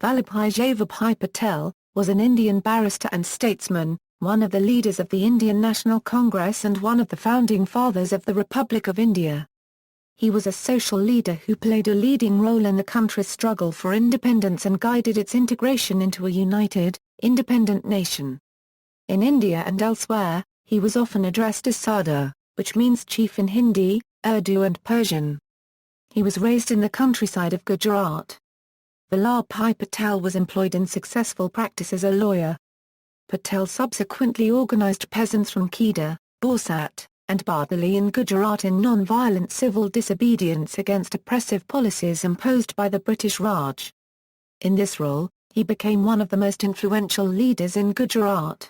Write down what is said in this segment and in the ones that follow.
Vallabhbhai Jhaverbhai Patel, was an Indian barrister and statesman, one of the leaders of the Indian National Congress and one of the founding fathers of the Republic of India. He was a social leader who played a leading role in the country's struggle for independence and guided its integration into a united, independent nation. In India and elsewhere, he was often addressed as Sardar, which means chief in Hindi, Urdu and Persian. He was raised in the countryside of Gujarat. Vallabhbhai Patel was employed in successful practice as a lawyer. Patel subsequently organized peasants from Kheda, Borsad, and Bardoli in Gujarat in non-violent civil disobedience against oppressive policies imposed by the British Raj. In this role, he became one of the most influential leaders in Gujarat.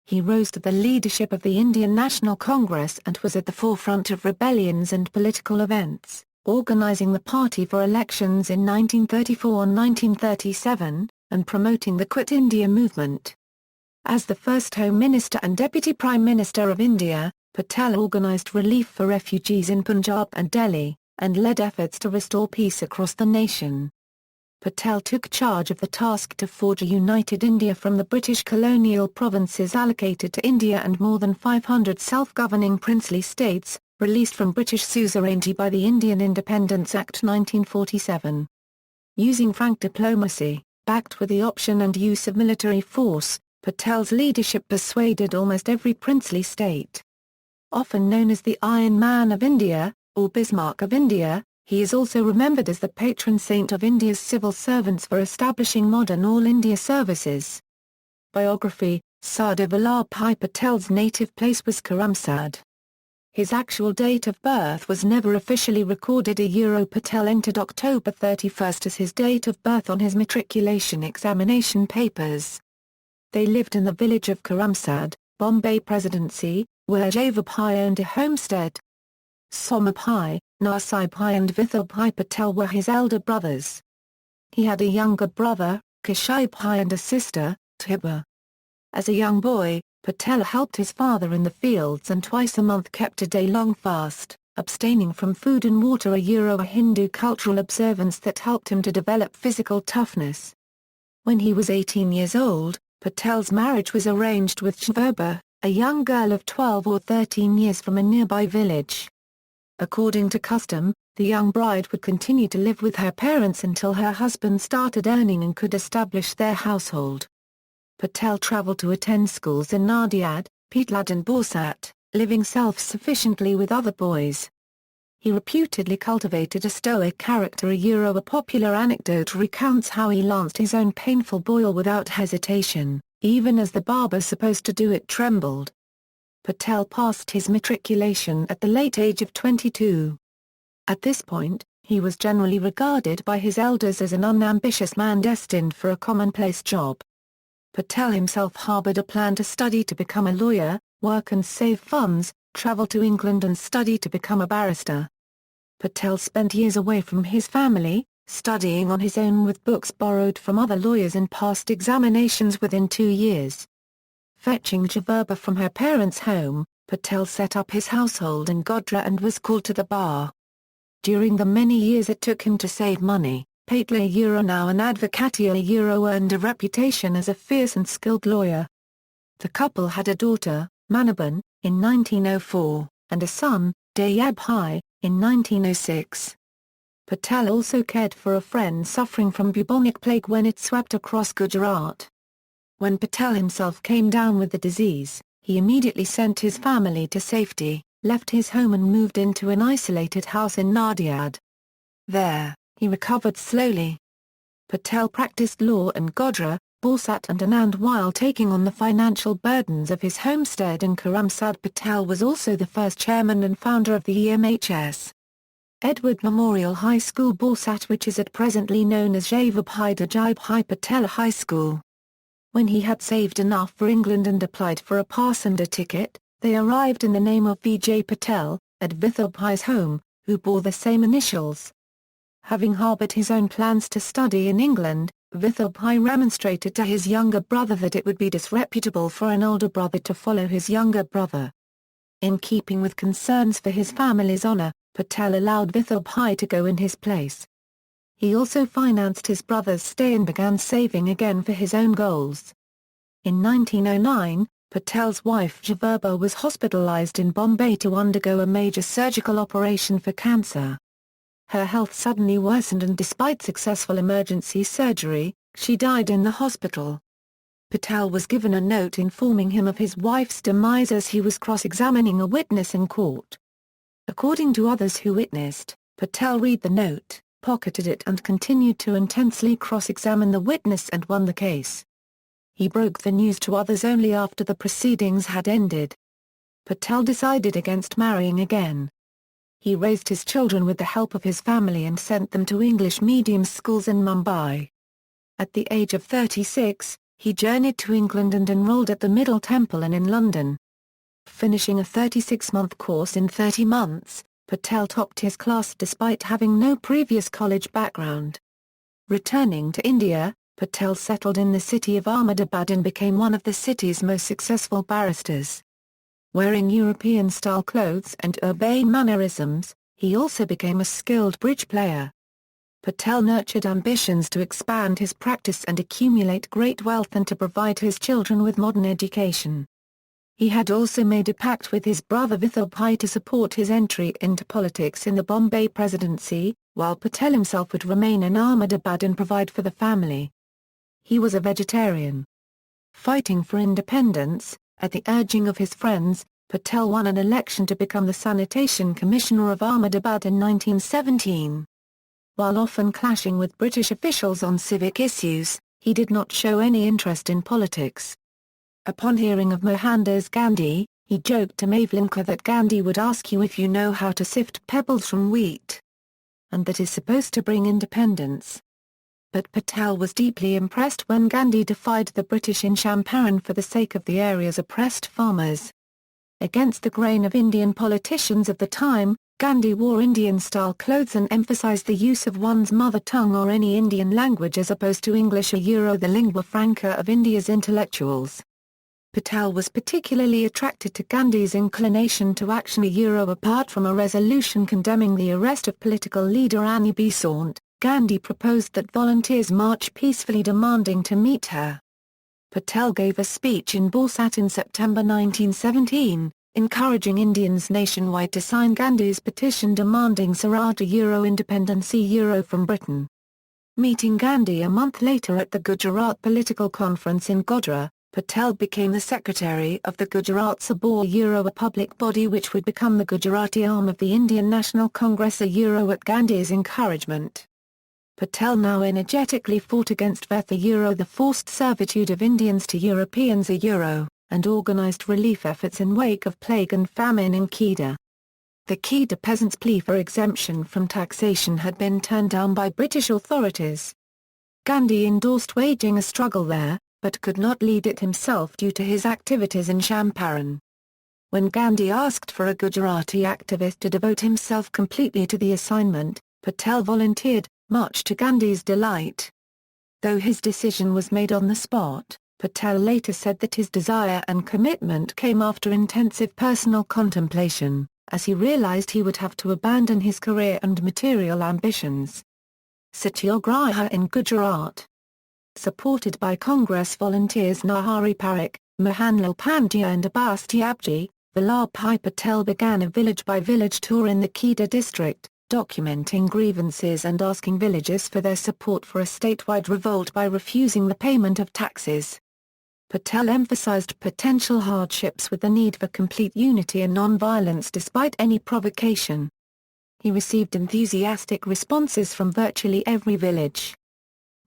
He rose to the leadership of the Indian National Congress and was at the forefront of rebellions and political events, organizing the party for elections in 1934 and 1937, and promoting the Quit India movement. As the first Home Minister and Deputy Prime Minister of India, Patel organized relief for refugees in Punjab and Delhi, and led efforts to restore peace across the nation. Patel took charge of the task to forge a united India from the British colonial provinces allocated to India and more than 500 self-governing princely states, released from British suzerainty by the Indian Independence Act 1947. Using frank diplomacy, backed with the option and use of military force, Patel's leadership persuaded almost every princely state. Often known as the Iron Man of India, or Bismarck of India, he is also remembered as the patron saint of India's civil servants for establishing modern All India services. Biography: Sardar Vallabhbhai Patel's native place was Karamsad. His actual date of birth was never officially recorded. Patel entered October 31 as his date of birth on his matriculation examination papers. They lived in the village of Karamsad, Bombay Presidency, where Jhaverbhai owned a homestead. Somabhai, Nasibhai and Vallabhbhai Patel were his elder brothers. He had a younger brother, Kashibhai, and a sister, Tiba. As a young boy, Patel helped his father in the fields and twice a month kept a day-long fast, abstaining from food and water, a Hindu cultural observance that helped him to develop physical toughness. When he was 18 years old, Patel's marriage was arranged with Jhaverbhai, a young girl of 12 or 13 years from a nearby village. According to custom, the young bride would continue to live with her parents until her husband started earning and could establish their household. Patel traveled to attend schools in Nadiad, Pə́tə́l and Borsad, living self-sufficiently with other boys. He reputedly cultivated a stoic character. A popular anecdote recounts how he lanced his own painful boil without hesitation, even as the barber supposed to do it trembled. Patel passed his matriculation at the late age of 22. At this point, he was generally regarded by his elders as an unambitious man destined for a commonplace job. Patel himself harbored a plan to study to become a lawyer, work and save funds, travel to England and study to become a barrister. Patel spent years away from his family, studying on his own with books borrowed from other lawyers and passed examinations within 2 years. Fetching Jhaverbhai from her parents' home, Patel set up his household in Godhra and was called to the bar. During the many years it took him to save money, pə́ṭeઃl now an advocate earned a reputation as a fierce and skilled lawyer. The couple had a daughter, Manabhan, in 1904, and a son, Dayabhai, in 1906. Patel also cared for a friend suffering from bubonic plague when it swept across Gujarat. When Patel himself came down with the disease, he immediately sent his family to safety, left his home and moved into an isolated house in Nadiad. There, he recovered slowly. Patel practiced law in Godhra, Borsad and Anand while taking on the financial burdens of his homestead in Karamsad. Patel was also the first chairman and founder of the EMHS. Edward Memorial High School Borsad, which is at presently known as Jhaverbhai Jhaverbhai Patel High School. When he had saved enough for England and applied for a passenger ticket, they arrived in the name of Vijay Patel, at Vallabhbhai's home, who bore the same initials. Having harbored his own plans to study in England, Vallabhbhai remonstrated to his younger brother that it would be disreputable for an older brother to follow his younger brother. In keeping with concerns for his family's honour, Patel allowed Vallabhbhai to go in his place. He also financed his brother's stay and began saving again for his own goals. In 1909, Patel's wife Jhaverbhai was hospitalized in Bombay to undergo a major surgical operation for cancer. Her health suddenly worsened and despite successful emergency surgery, she died in the hospital. Patel was given a note informing him of his wife's demise as he was cross-examining a witness in court. According to others who witnessed, Patel read the note, pocketed it and continued to intensely cross-examine the witness and won the case. He broke the news to others only after the proceedings had ended. Patel decided against marrying again. He raised his children with the help of his family and sent them to English medium schools in Mumbai. At the age of 36, he journeyed to England and enrolled at the Middle Temple and in London. Finishing a 36-month course in 30 months, Patel topped his class despite having no previous college background. Returning to India, Patel settled in the city of Ahmedabad and became one of the city's most successful barristers. Wearing European-style clothes and urbane mannerisms, he also became a skilled bridge player. Patel nurtured ambitions to expand his practice and accumulate great wealth and to provide his children with modern education. He had also made a pact with his brother Vallabhbhai to support his entry into politics in the Bombay presidency, while Patel himself would remain in Ahmedabad and provide for the family. He was a vegetarian. Fighting for independence, at the urging of his friends, Patel won an election to become the Sanitation Commissioner of Ahmedabad in 1917. While often clashing with British officials on civic issues, he did not show any interest in politics. Upon hearing of Mohandas Gandhi, he joked to Mavlinka that Gandhi would ask you if you know how to sift pebbles from wheat. And that is supposed to bring independence. But Patel was deeply impressed when Gandhi defied the British in Champaran for the sake of the area's oppressed farmers. Against the grain of Indian politicians of the time, Gandhi wore Indian-style clothes and emphasized the use of one's mother tongue or any Indian language as opposed to English or the lingua franca of India's intellectuals. Patel was particularly attracted to Gandhi's inclination to action apart from a resolution condemning the arrest of political leader Annie Besant. Gandhi proposed that volunteers march peacefully demanding to meet her. Patel gave a speech in Borsad in September 1917, encouraging Indians nationwide to sign Gandhi's petition demanding Swaraj independency from Britain. Meeting Gandhi a month later at the Gujarat political conference in Godhra, Patel became the secretary of the Gujarat Sabha, a public body which would become the Gujarati arm of the Indian National Congress at Gandhi's encouragement. Patel now energetically fought against the forced servitude of Indians to Europeans and organized relief efforts in wake of plague and famine in Kheda. The Kheda peasants' plea for exemption from taxation had been turned down by British authorities. Gandhi endorsed waging a struggle there, but could not lead it himself due to his activities in Champaran. When Gandhi asked for a Gujarati activist to devote himself completely to the assignment, Patel volunteered, much to Gandhi's delight. Though his decision was made on the spot, Patel later said that his desire and commitment came after intensive personal contemplation, as he realized he would have to abandon his career and material ambitions. Satyagraha in Gujarat. Supported by Congress volunteers Nahari Parikh, Mohanlal Pandya and Abbas Tyabji, Vallabhbhai Patel began a village-by-village tour in the Kheda district, documenting grievances and asking villagers for their support for a statewide revolt by refusing the payment of taxes. Patel emphasized potential hardships with the need for complete unity and non-violence despite any provocation. He received enthusiastic responses from virtually every village.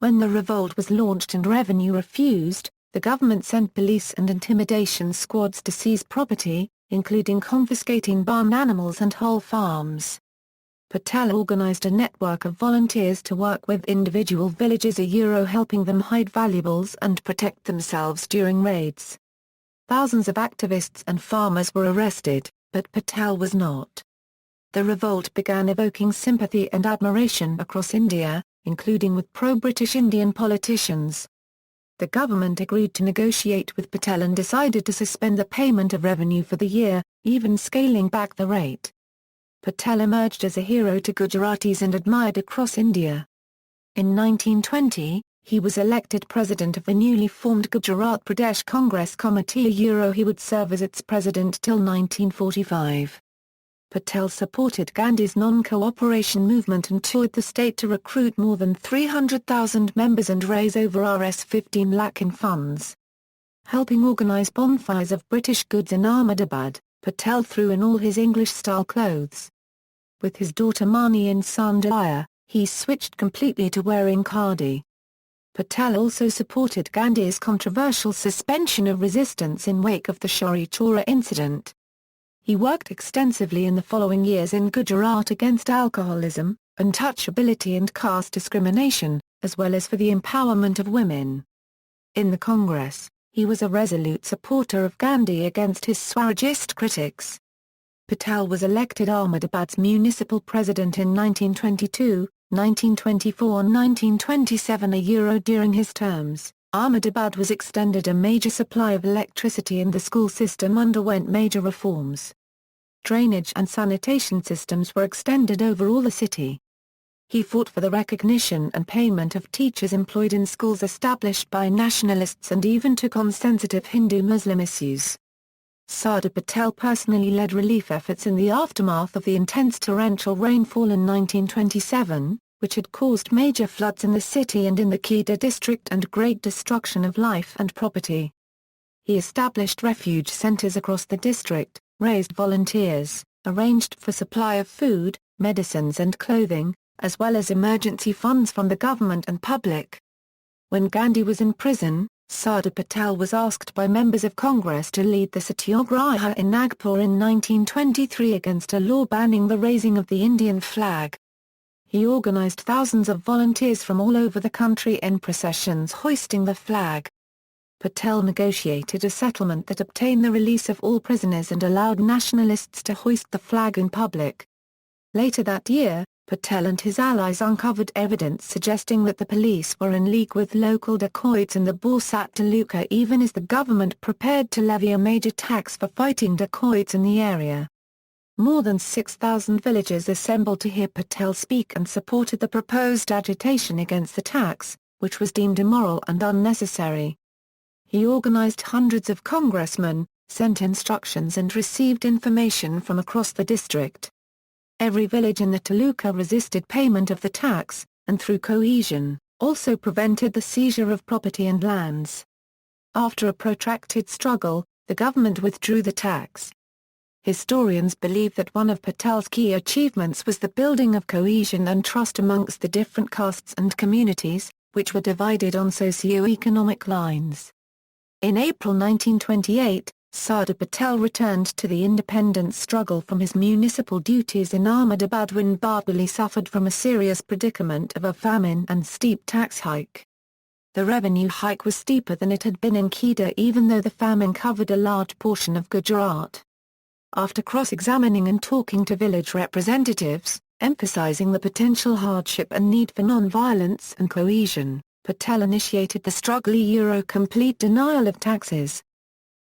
When the revolt was launched and revenue refused, the government sent police and intimidation squads to seize property, including confiscating barn animals and whole farms. Patel organized a network of volunteers to work with individual villages helping them hide valuables and protect themselves during raids. Thousands of activists and farmers were arrested, but Patel was not. The revolt began evoking sympathy and admiration across India, including with pro-British Indian politicians. The government agreed to negotiate with Patel and decided to suspend the payment of revenue for the year, even scaling back the rate. Patel emerged as a hero to Gujaratis and admired across India. In 1920, he was elected president of the newly formed Gujarat Pradesh Congress Committee. He would serve as its president till 1945. Patel supported Gandhi's non-cooperation movement and toured the state to recruit more than 300,000 members and raise over Rs 15 lakh in funds. Helping organize bonfires of British goods in Ahmedabad, Patel threw in all his English-style clothes. With his daughter Mani in Sandhya, he switched completely to wearing khadi. Patel also supported Gandhi's controversial suspension of resistance in wake of the Chauri Chaura incident. He worked extensively in the following years in Gujarat against alcoholism, untouchability and caste discrimination, as well as for the empowerment of women. In the Congress, he was a resolute supporter of Gandhi against his Swarajist critics. Patel was elected Ahmedabad's municipal president in 1922, 1924 and 1927. During his terms, Ahmedabad was extended a major supply of electricity and the school system underwent major reforms. Drainage and sanitation systems were extended over all the city. He fought for the recognition and payment of teachers employed in schools established by nationalists and even took on sensitive Hindu-Muslim issues. Sardar Patel personally led relief efforts in the aftermath of the intense torrential rainfall in 1927, which had caused major floods in the city and in the Kheda district and great destruction of life and property. He established refuge centers across the district, raised volunteers, arranged for supply of food, medicines and clothing, as well as emergency funds from the government and public. When Gandhi was in prison, Sardar Patel was asked by members of Congress to lead the Satyagraha in Nagpur in 1923 against a law banning the raising of the Indian flag. He organized thousands of volunteers from all over the country in processions hoisting the flag. Patel negotiated a settlement that obtained the release of all prisoners and allowed nationalists to hoist the flag in public. Later that year, Patel and his allies uncovered evidence suggesting that the police were in league with local dacoits in the Borsad Taluka even as the government prepared to levy a major tax for fighting dacoits in the area. More than 6,000 villagers assembled to hear Patel speak and supported the proposed agitation against the tax, which was deemed immoral and unnecessary. He organized hundreds of congressmen, sent instructions and received information from across the district. Every village in the Taluka resisted payment of the tax, and through cohesion, also prevented the seizure of property and lands. After a protracted struggle, the government withdrew the tax. Historians believe that one of Patel's key achievements was the building of cohesion and trust amongst the different castes and communities, which were divided on socio-economic lines. In April 1928, Sardar Patel returned to the independence struggle from his municipal duties in Ahmedabad when Bardoli suffered from a serious predicament of a famine and steep tax hike. The revenue hike was steeper than it had been in Kheda even though the famine covered a large portion of Gujarat. After cross-examining and talking to village representatives, emphasizing the potential hardship and need for non-violence and cohesion, Patel initiated the struggle complete denial of taxes.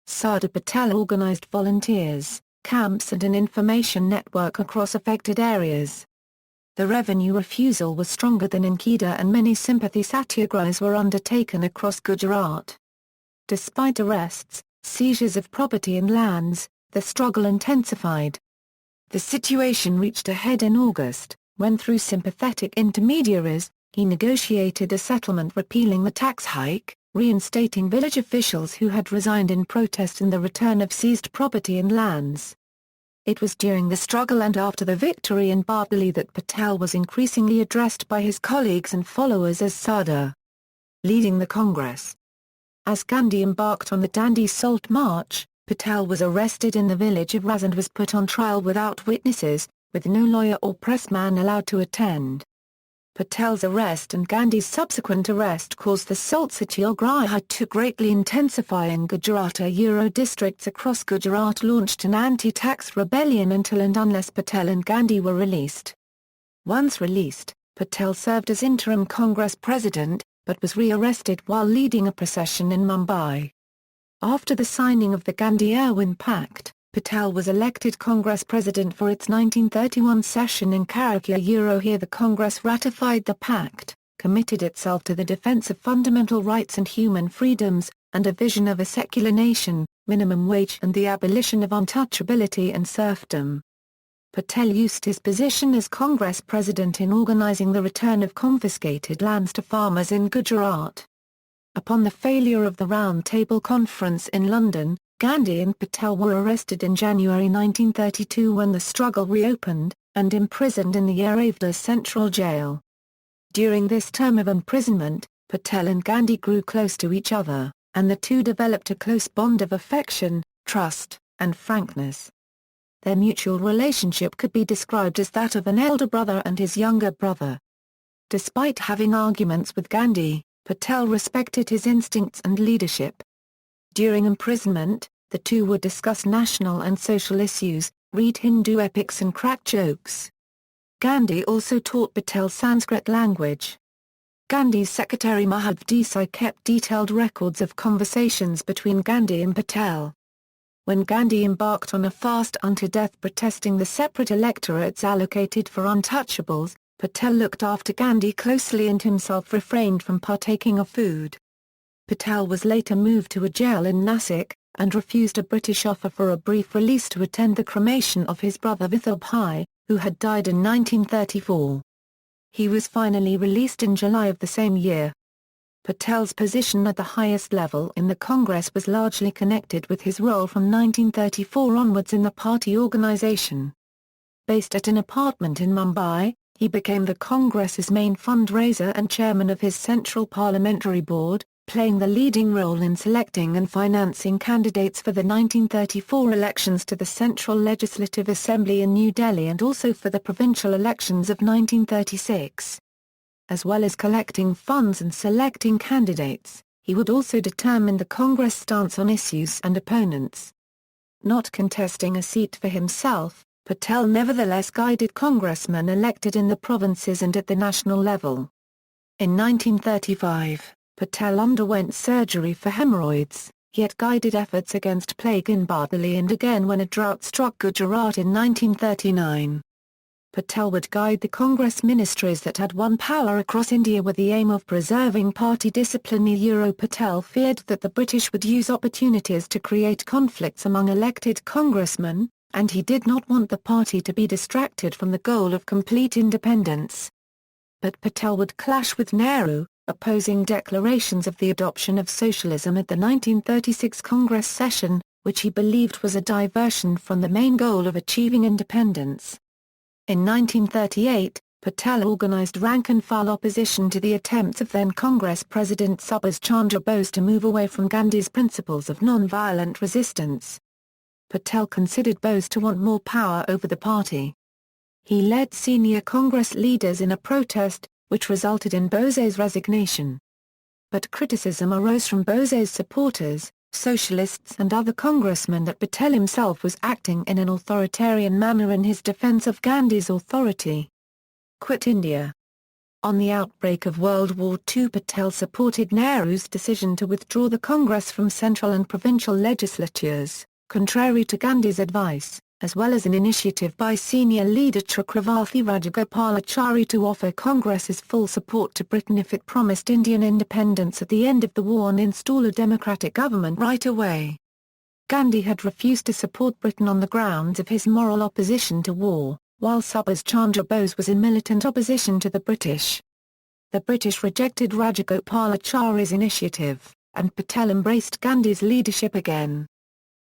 Sardar Patel organized volunteers, camps and an information network across affected areas. The revenue refusal was stronger than in Kheda and many sympathy satyagrahas were undertaken across Gujarat. Despite arrests, seizures of property and lands, the struggle intensified. The situation reached a head in August, when through sympathetic intermediaries, he negotiated a settlement repealing the tax hike, reinstating village officials who had resigned in protest and the return of seized property and lands. It was during the struggle and after the victory in Bardoli that Patel was increasingly addressed by his colleagues and followers as Sardar. Leading the Congress. As Gandhi embarked on the Dandi Salt March, Patel was arrested in the village of Ras and was put on trial without witnesses, with no lawyer or pressman allowed to attend. Patel's arrest and Gandhi's subsequent arrest caused the Salt Satyagraha to greatly intensify in Gujarat. Districts across Gujarat launched an anti-tax rebellion until and unless Patel and Gandhi were released. Once released, Patel served as interim Congress president, but was re-arrested while leading a procession in Mumbai. After the signing of the Gandhi-Irwin Pact, Patel was elected Congress President for its 1931 session in Karakia. Here the Congress ratified the pact, committed itself to the defense of fundamental rights and human freedoms, and a vision of a secular nation, minimum wage and the abolition of untouchability and serfdom. Patel used his position as Congress President in organizing the return of confiscated lands to farmers in Gujarat. Upon the failure of the Round Table Conference in London, Gandhi and Patel were arrested in January 1932 when the struggle reopened, and imprisoned in the Yeravda Central Jail. During this term of imprisonment, Patel and Gandhi grew close to each other, and the two developed a close bond of affection, trust, and frankness. Their mutual relationship could be described as that of an elder brother and his younger brother. Despite having arguments with Gandhi, Patel respected his instincts and leadership. During imprisonment, the two would discuss national and social issues, read Hindu epics and crack jokes. Gandhi also taught Patel Sanskrit language. Gandhi's secretary Mahav Desai kept detailed records of conversations between Gandhi and Patel. When Gandhi embarked on a fast unto death protesting the separate electorates allocated for untouchables, Patel looked after Gandhi closely and himself refrained from partaking of food. Patel was later moved to a jail in Nasik, and refused a British offer for a brief release to attend the cremation of his brother Vallabhbhai, who had died in 1934. He was finally released in July of the same year. Patel's position at the highest level in the Congress was largely connected with his role from 1934 onwards in the party organization. Based at an apartment in Mumbai, he became the Congress's main fundraiser and chairman of his Central Parliamentary Board, playing the leading role in selecting and financing candidates for the 1934 elections to the Central Legislative Assembly in New Delhi and also for the provincial elections of 1936. As well as collecting funds and selecting candidates, he would also determine the Congress' stance on issues and opponents. Not contesting a seat for himself, Patel nevertheless guided congressmen elected in the provinces and at the national level. In 1935, Patel underwent surgery for hemorrhoids, yet guided efforts against plague in Bardoli and again when a drought struck Gujarat in 1939. Patel would guide the Congress ministries that had won power across India with the aim of preserving party discipline. Patel feared that the British would use opportunities to create conflicts among elected congressmen, and he did not want the party to be distracted from the goal of complete independence. But Patel would clash with Nehru, opposing declarations of the adoption of socialism at the 1936 Congress session, which he believed was a diversion from the main goal of achieving independence. In 1938, Patel organized rank-and-file opposition to the attempts of then-Congress President Subhas Chandra Bose to move away from Gandhi's principles of non-violent resistance. Patel considered Bose to want more power over the party. He led senior Congress leaders in a protest, which resulted in Bose's resignation. But criticism arose from Bose's supporters, socialists and other congressmen that Patel himself was acting in an authoritarian manner in his defense of Gandhi's authority. Quit India. On the outbreak of World War II, Patel supported Nehru's decision to withdraw the Congress from central and provincial legislatures, contrary to Gandhi's advice, as well as an initiative by senior leader Chakravarti Rajagopalachari to offer Congress's full support to Britain if it promised Indian independence at the end of the war and install a democratic government right away. Gandhi had refused to support Britain on the grounds of his moral opposition to war, while Subhas Chandra Bose was in militant opposition to the British. The British rejected Rajagopalachari's initiative, and Patel embraced Gandhi's leadership again.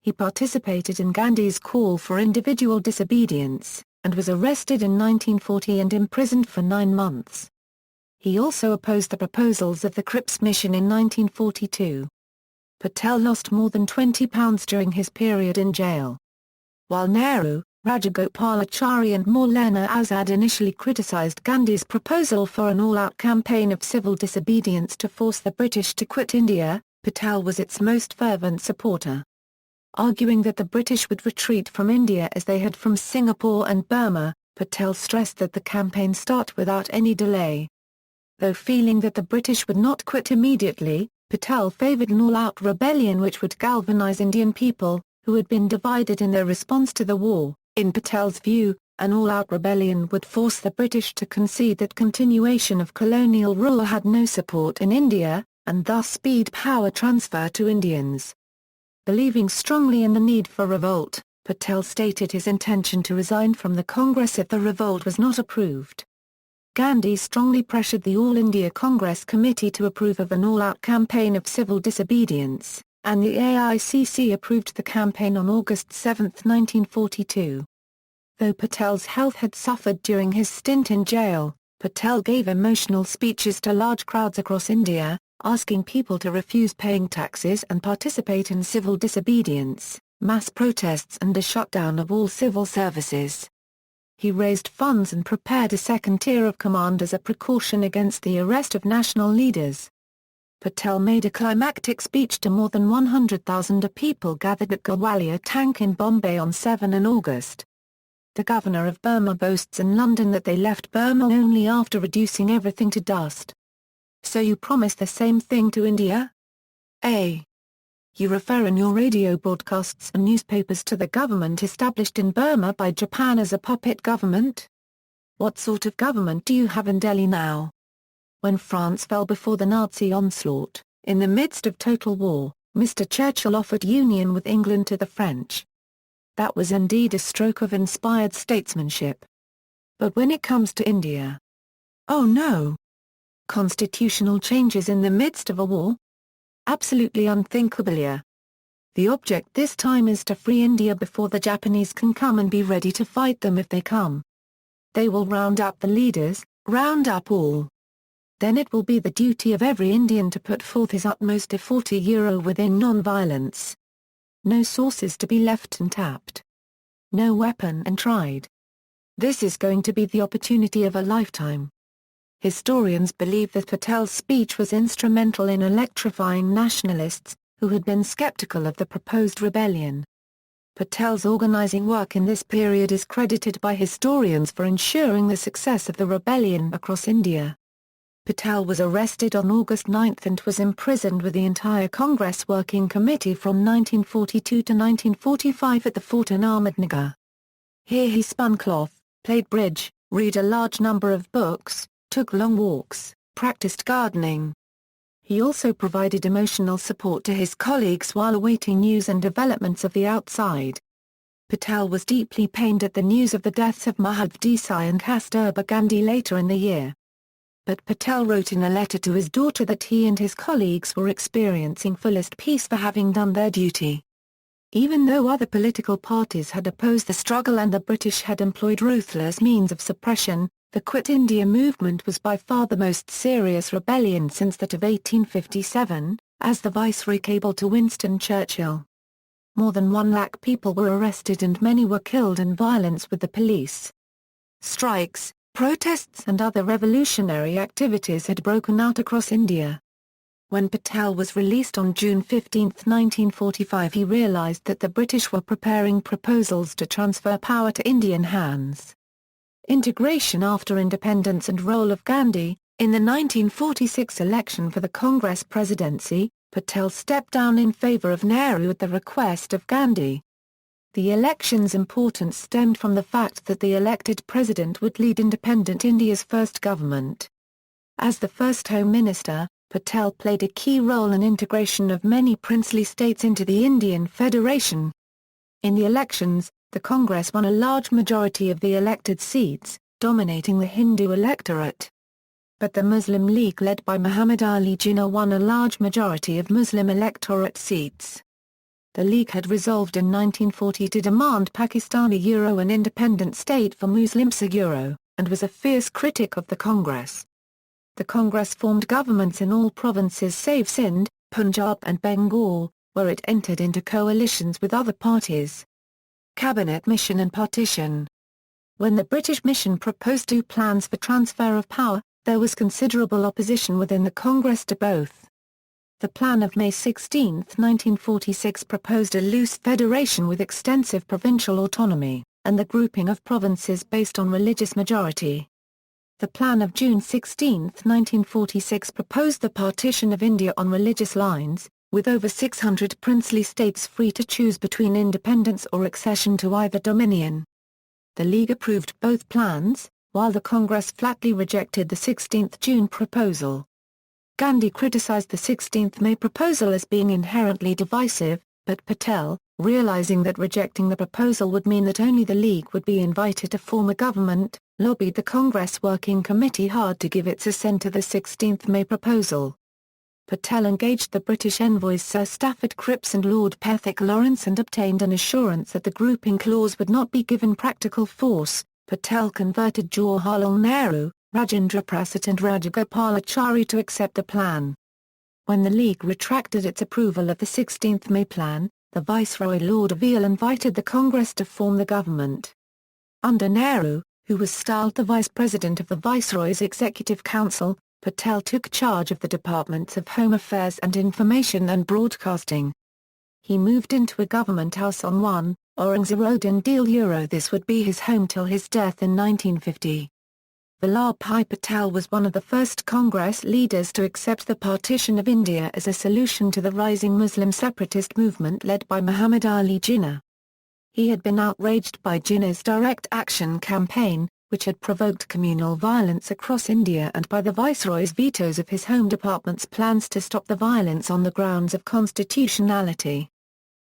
He participated in Gandhi's call for individual disobedience, and was arrested in 1940 and imprisoned for 9 months. He also opposed the proposals of the Cripps Mission in 1942. Patel lost more than £20 during his period in jail. While Nehru, Rajagopalachari and Maulana Azad initially criticised Gandhi's proposal for an all-out campaign of civil disobedience to force the British to quit India, Patel was its most fervent supporter. Arguing that the British would retreat from India as they had from Singapore and Burma, Patel stressed that the campaign start without any delay. Though feeling that the British would not quit immediately, Patel favoured an all-out rebellion which would galvanise Indian people, who had been divided in their response to the war. In Patel's view, An all-out rebellion would force the British to concede that continuation of colonial rule had no support in India, and thus speed power transfer to Indians. Believing strongly in the need for revolt, Patel stated his intention to resign from the Congress if the revolt was not approved. Gandhi strongly pressured the All India Congress Committee to approve of an all-out campaign of civil disobedience, and the AICC approved the campaign on August 7, 1942. Though Patel's health had suffered during his stint in jail, Patel gave emotional speeches to large crowds across India, asking people to refuse paying taxes and participate in civil disobedience, mass protests and a shutdown of all civil services. He raised funds and prepared a second tier of command as a precaution against the arrest of national leaders. Patel made a climactic speech to more than 100,000 people gathered at Gwalior Tank in Bombay on 7 August. The governor of Burma boasts in London that they left Burma only after reducing everything to dust. So you promise the same thing to India? A. You refer in your radio broadcasts and newspapers to the government established in Burma by Japan as a puppet government? What sort of government do you have in Delhi now? When France fell before the Nazi onslaught, in the midst of total war, Mr. Churchill offered union with England to the French. That was indeed a stroke of inspired statesmanship. But when it comes to India? Oh no! Constitutional changes in the midst of a war? Absolutely unthinkable. The object this time is to free India before the Japanese can come and be ready to fight them if they come. They will round up the leaders, round up all. Then it will be the duty of every Indian to put forth his utmost effort within non-violence. No sources to be left untapped. No weapon untried. This is going to be the opportunity of a lifetime. Historians believe that Patel's speech was instrumental in electrifying nationalists, who had been skeptical of the proposed rebellion. Patel's organizing work in this period is credited by historians for ensuring the success of the rebellion across India. Patel was arrested on August 9 and was imprisoned with the entire Congress Working Committee from 1942 to 1945 at the fort in Ahmednagar. Here he spun cloth, played bridge, read a large number of books, took long walks, practiced gardening. He also provided emotional support to his colleagues while awaiting news and developments of the outside. Patel was deeply pained at the news of the deaths of Mahatma Desai and Kasturba Gandhi later in the year. But Patel wrote in a letter to his daughter that he and his colleagues were experiencing fullest peace for having done their duty. Even though other political parties had opposed the struggle and the British had employed ruthless means of suppression, the Quit India movement was by far the most serious rebellion since that of 1857, as the Viceroy cabled to Winston Churchill. More than 1 lakh people were arrested and many were killed in violence with the police. Strikes, protests and other revolutionary activities had broken out across India. When Patel was released on June 15, 1945, he realized that the British were preparing proposals to transfer power to Indian hands. Integration after independence and role of Gandhi. In the 1946 election for the Congress presidency, Patel stepped down in favor of Nehru at the request of Gandhi. The election's importance stemmed from the fact that the elected president would lead independent India's first government. As the first Home Minister, Patel played a key role in integration of many princely states into the Indian Federation. In the elections, the Congress won a large majority of the elected seats, dominating the Hindu electorate. But the Muslim League led by Muhammad Ali Jinnah won a large majority of Muslim electorate seats. The League had resolved in 1940 to demand Pakistan an independent state for Muslims and was a fierce critic of the Congress. The Congress formed governments in all provinces save Sindh, Punjab and Bengal, where it entered into coalitions with other parties. Cabinet Mission and Partition. When the British mission proposed 2 plans for transfer of power, there was considerable opposition within the Congress to both. The plan of May 16, 1946 proposed a loose federation with extensive provincial autonomy, and the grouping of provinces based on religious majority. The plan of June 16, 1946 proposed the partition of India on religious lines, with over 600 princely states free to choose between independence or accession to either dominion. the League approved both plans, while the Congress flatly rejected the 16th June proposal. Gandhi criticized the 16th May proposal as being inherently divisive, but Patel, realizing that rejecting the proposal would mean that only the League would be invited to form a government, lobbied the Congress Working Committee hard to give its assent to the 16th May proposal. Patel engaged the British envoys Sir Stafford Cripps and Lord Pethick Lawrence and obtained an assurance that the grouping clause would not be given practical force. Patel converted Jawaharlal Nehru, Rajendra Prasad and Rajagopalachari to accept the plan. When the League retracted its approval of the 16th May plan, the Viceroy Lord Veal invited the Congress to form the government. Under Nehru, who was styled the Vice President of the Viceroy's Executive Council, Patel took charge of the Departments of Home Affairs and Information and Broadcasting. He moved into a government house on 1, Aurangzeb Road in Delhi. This would be his home till his death in 1950. Vallabhbhai Patel was one of the first Congress leaders to accept the partition of India as a solution to the rising Muslim separatist movement led by Muhammad Ali Jinnah. He had been outraged by Jinnah's direct action campaign, which had provoked communal violence across India, and by the Viceroy's vetoes of his Home Department's plans to stop the violence on the grounds of constitutionality.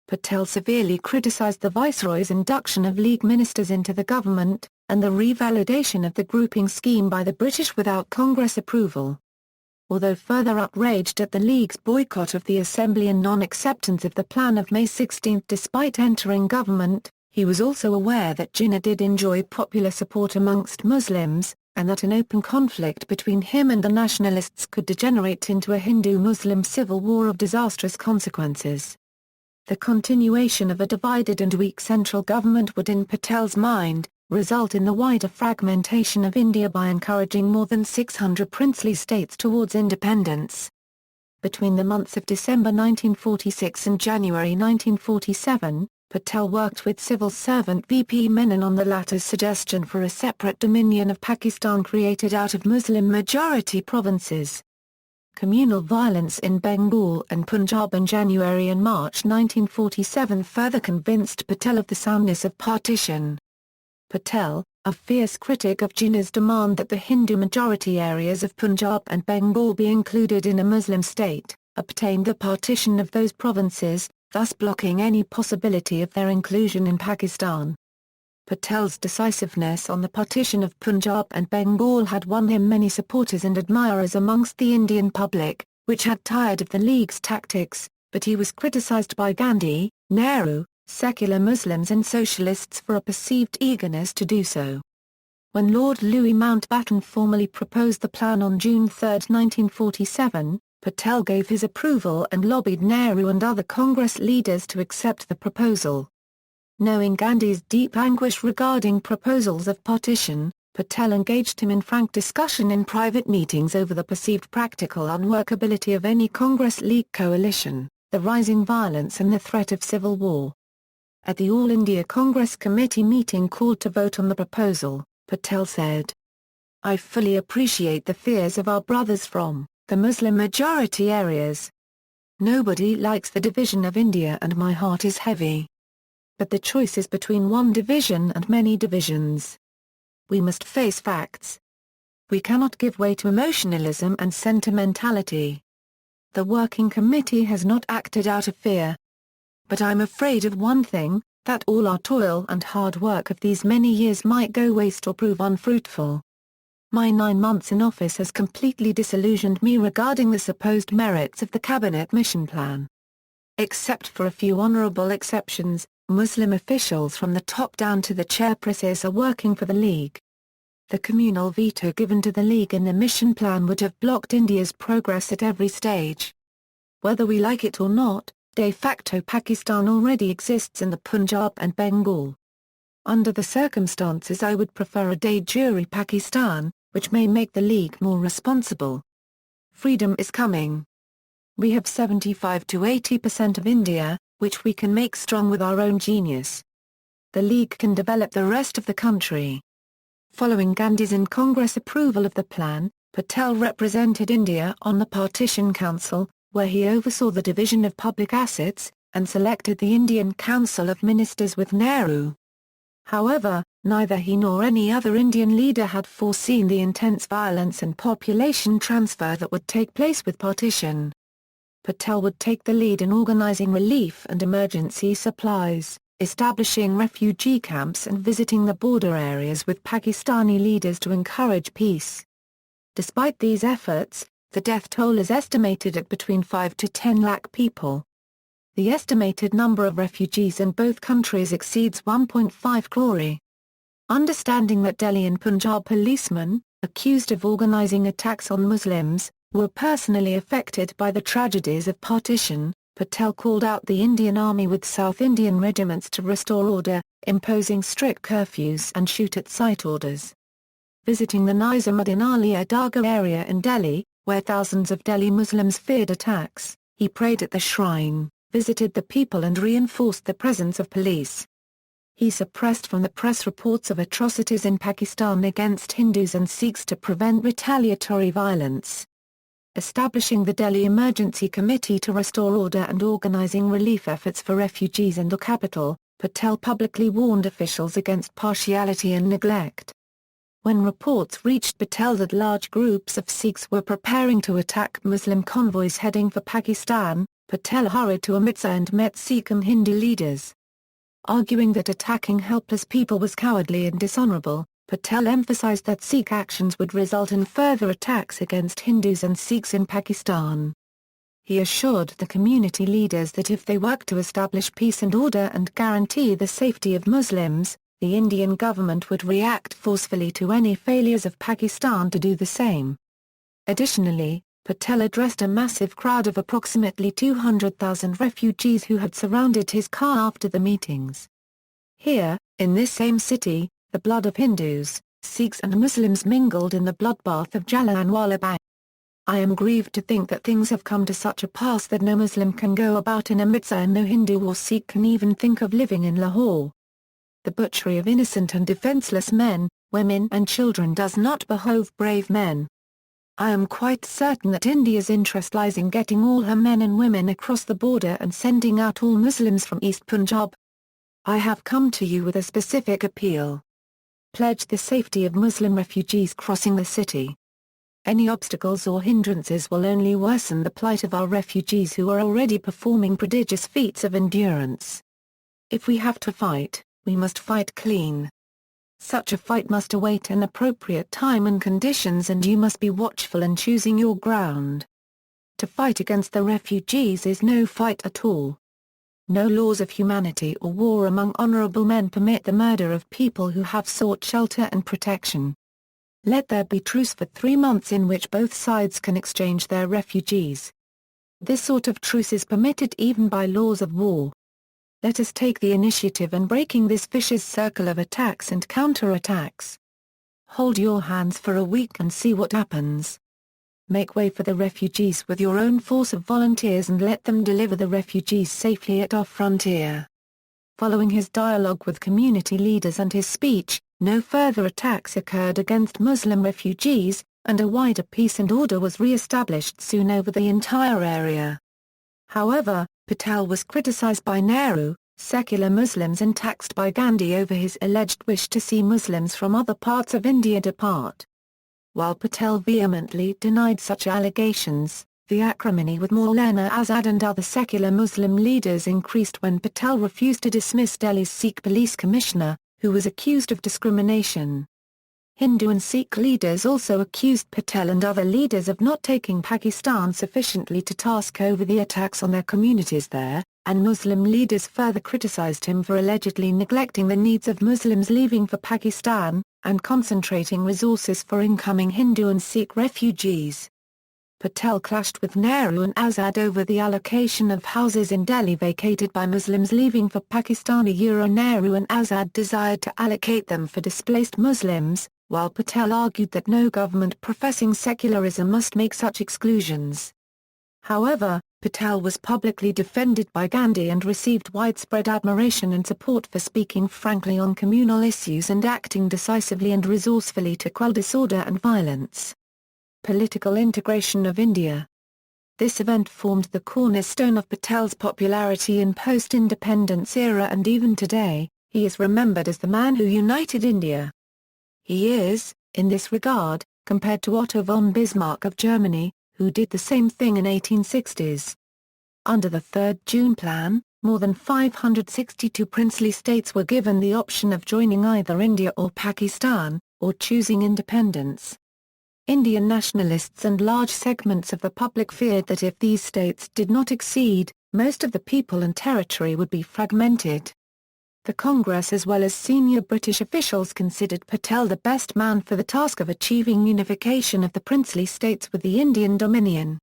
Patel severely criticized the Viceroy's induction of League ministers into the government, and the revalidation of the grouping scheme by the British without Congress approval. Although further outraged at the League's boycott of the Assembly and non-acceptance of the plan of May 16 despite entering government, he was also aware that Jinnah did enjoy popular support amongst Muslims, and that an open conflict between him and the nationalists could degenerate into a Hindu-Muslim civil war of disastrous consequences. The continuation of a divided and weak central government would, in Patel's mind, result in the wider fragmentation of India by encouraging more than 600 princely states towards independence. Between the months of December 1946 and January 1947, Patel worked with civil servant V.P. Menon on the latter's suggestion for a separate dominion of Pakistan created out of Muslim-majority provinces. Communal violence in Bengal and Punjab in January and March 1947 further convinced Patel of the soundness of partition. Patel, a fierce critic of Jinnah's demand that the Hindu-majority areas of Punjab and Bengal be included in a Muslim state, obtained the partition of those provinces, thus blocking any possibility of their inclusion in Pakistan. Patel's decisiveness on the partition of Punjab and Bengal had won him many supporters and admirers amongst the Indian public, which had tired of the League's tactics, but he was criticized by Gandhi, Nehru, secular Muslims and socialists for a perceived eagerness to do so. When Lord Louis Mountbatten formally proposed the plan on June 3, 1947, Patel gave his approval and lobbied Nehru and other Congress leaders to accept the proposal. Knowing Gandhi's deep anguish regarding proposals of partition, Patel engaged him in frank discussion in private meetings over the perceived practical unworkability of any Congress-League coalition, the rising violence and the threat of civil war. At the All India Congress Committee meeting called to vote on the proposal, Patel said, "I fully appreciate the fears of our brothers from the Muslim-majority areas. Nobody likes the division of India and my heart is heavy. But the choice is between one division and many divisions. We must face facts. We cannot give way to emotionalism and sentimentality. The Working Committee has not acted out of fear. But I'm afraid of one thing, that all our toil and hard work of these many years might go waste or prove unfruitful. My 9 months in office has completely disillusioned me regarding the supposed merits of the Cabinet Mission Plan. Except for a few honorable exceptions, Muslim officials from the top down to the chairpersons are working for the League. The communal veto given to the League in the mission plan would have blocked India's progress at every stage. Whether we like it or not, de facto Pakistan already exists in the Punjab and Bengal. Under the circumstances I would prefer a de jure Pakistan, which may make the League more responsible. Freedom is coming. We have 75 to 80% of India, which we can make strong with our own genius. The League can develop the rest of the country." Following Gandhi's and Congress approval of the plan, Patel represented India on the Partition Council, where he oversaw the division of public assets, and selected the Indian Council of Ministers with Nehru. However, neither he nor any other Indian leader had foreseen the intense violence and population transfer that would take place with partition. Patel would take the lead in organizing relief and emergency supplies, establishing refugee camps and visiting the border areas with Pakistani leaders to encourage peace. Despite these efforts, the death toll is estimated at between 5 to 10 lakh people. The estimated number of refugees in both countries exceeds 1.5 crore. Understanding that Delhi and Punjab policemen, accused of organizing attacks on Muslims, were personally affected by the tragedies of partition, Patel called out the Indian Army with South Indian regiments to restore order, imposing strict curfews and shoot-at-sight orders. Visiting the Nizamuddin Aliya Dargah area in Delhi, where thousands of Delhi Muslims feared attacks, he prayed at the shrine, visited the people and reinforced the presence of police. He suppressed from the press reports of atrocities in Pakistan against Hindus and Sikhs to prevent retaliatory violence. Establishing the Delhi Emergency Committee to restore order and organizing relief efforts for refugees in the capital, Patel publicly warned officials against partiality and neglect. When reports reached Patel that large groups of Sikhs were preparing to attack Muslim convoys heading for Pakistan, Patel hurried to Amritsar and met Sikh and Hindu leaders. Arguing that attacking helpless people was cowardly and dishonorable, Patel emphasized that Sikh actions would result in further attacks against Hindus and Sikhs in Pakistan. He assured the community leaders that if they worked to establish peace and order and guarantee the safety of Muslims, the Indian government would react forcefully to any failures of Pakistan to do the same. Additionally, Patel addressed a massive crowd of approximately 200,000 refugees who had surrounded his car after the meetings. Here, in this same city, the blood of Hindus, Sikhs and Muslims mingled in the bloodbath of Jallianwala. I am grieved to think that things have come to such a pass that no Muslim can go about in Amritsar and no Hindu or Sikh can even think of living in Lahore. The butchery of innocent and defenseless men, women and children does not behove brave men. I am quite certain that India's interest lies in getting all her men and women across the border and sending out all Muslims from East Punjab. I have come to you with a specific appeal. Pledge the safety of Muslim refugees crossing the city. Any obstacles or hindrances will only worsen the plight of our refugees who are already performing prodigious feats of endurance. If we have to fight, we must fight clean. Such a fight must await an appropriate time and conditions, and you must be watchful in choosing your ground. To fight against the refugees is no fight at all. No laws of humanity or war among honorable men permit the murder of people who have sought shelter and protection. Let there be truce for 3 months in which both sides can exchange their refugees. This sort of truce is permitted even by laws of war. Let us take the initiative in breaking this vicious circle of attacks and counter-attacks. Hold your hands for a week and see what happens. Make way for the refugees with your own force of volunteers and let them deliver the refugees safely at our frontier. Following his dialogue with community leaders and his speech, no further attacks occurred against Muslim refugees, and a wider peace and order was re-established soon over the entire area. However, Patel was criticized by Nehru, secular Muslims, and taxed by Gandhi over his alleged wish to see Muslims from other parts of India depart. While Patel vehemently denied such allegations, the acrimony with Maulana Azad and other secular Muslim leaders increased when Patel refused to dismiss Delhi's Sikh police commissioner, who was accused of discrimination. Hindu and Sikh leaders also accused Patel and other leaders of not taking Pakistan sufficiently to task over the attacks on their communities there, and Muslim leaders further criticized him for allegedly neglecting the needs of Muslims leaving for Pakistan, and concentrating resources for incoming Hindu and Sikh refugees. Patel clashed with Nehru and Azad over the allocation of houses in Delhi vacated by Muslims leaving for Pakistan. Nehru and Azad desired to allocate them for displaced Muslims, while Patel argued that no government professing secularism must make such exclusions. However, Patel was publicly defended by Gandhi and received widespread admiration and support for speaking frankly on communal issues and acting decisively and resourcefully to quell disorder and violence. Political integration of India. This event formed the cornerstone of Patel's popularity in post-independence era, and even today, He is remembered as the man who united India. He is, in this regard, compared to Otto von Bismarck of Germany, who did the same thing in 1860s. Under the Third June Plan, more than 562 princely states were given the option of joining either India or Pakistan, or choosing independence. Indian nationalists and large segments of the public feared that if these states did not accede, most of the people and territory would be fragmented. The Congress as well as senior British officials considered Patel the best man for the task of achieving unification of the princely states with the Indian Dominion.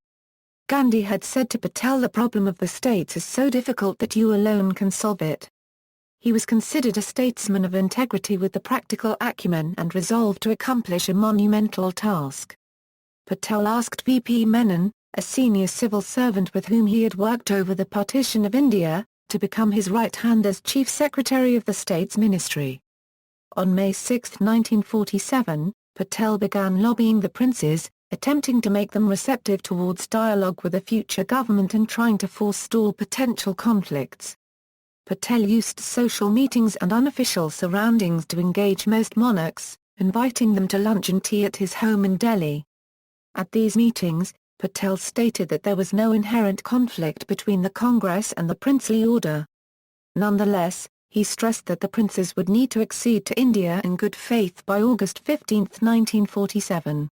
Gandhi had said to Patel, "The problem of the states is so difficult that you alone can solve it." He was considered a statesman of integrity with the practical acumen and resolve to accomplish a monumental task. Patel asked V.P. Menon, a senior civil servant with whom he had worked over the partition of India, to become his right hand as Chief Secretary of the State's Ministry. On May 6, 1947, Patel began lobbying the princes, attempting to make them receptive towards dialogue with the future government and trying to forestall potential conflicts. Patel used social meetings and unofficial surroundings to engage most monarchs, inviting them to lunch and tea at his home in Delhi. At these meetings, Patel stated that there was no inherent conflict between the Congress and the princely order. Nonetheless, he stressed that the princes would need to accede to India in good faith by August 15, 1947.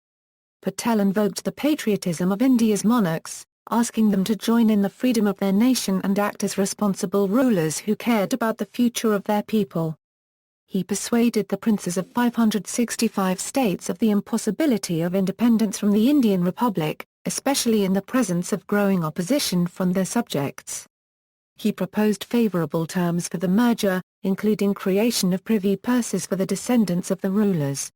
Patel invoked the patriotism of India's monarchs, asking them to join in the freedom of their nation and act as responsible rulers who cared about the future of their people. He persuaded the princes of 565 states of the impossibility of independence from the Indian Republic, especially in the presence of growing opposition from their subjects. He proposed favorable terms for the merger, including creation of privy purses for the descendants of the rulers.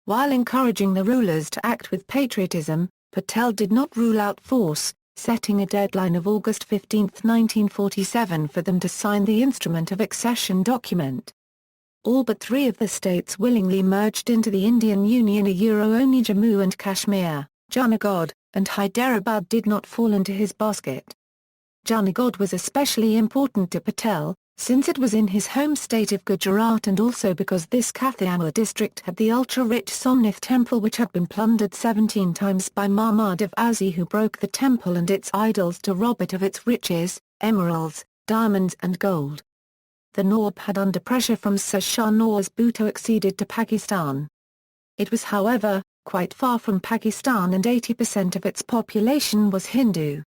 While encouraging the rulers to act with patriotism, Patel did not rule out force, setting a deadline of August 15, 1947 for them to sign the Instrument of Accession document. All but 3 of the states willingly merged into the Indian Union. Only Jammu and Kashmir, Junagadh, and Hyderabad did not fall into his basket. Junagadh was especially important to Patel, since it was in his home state of Gujarat and also because this Kathiawar district had the ultra-rich Somnath temple which had been plundered 17 times by Mahmud of Ghazni, who broke the temple and its idols to rob it of its riches, emeralds, diamonds and gold. The Nawab had under pressure from Sir Shah Nawaz Bhutto acceded to Pakistan. It was however, quite far from Pakistan and 80% of its population was Hindu.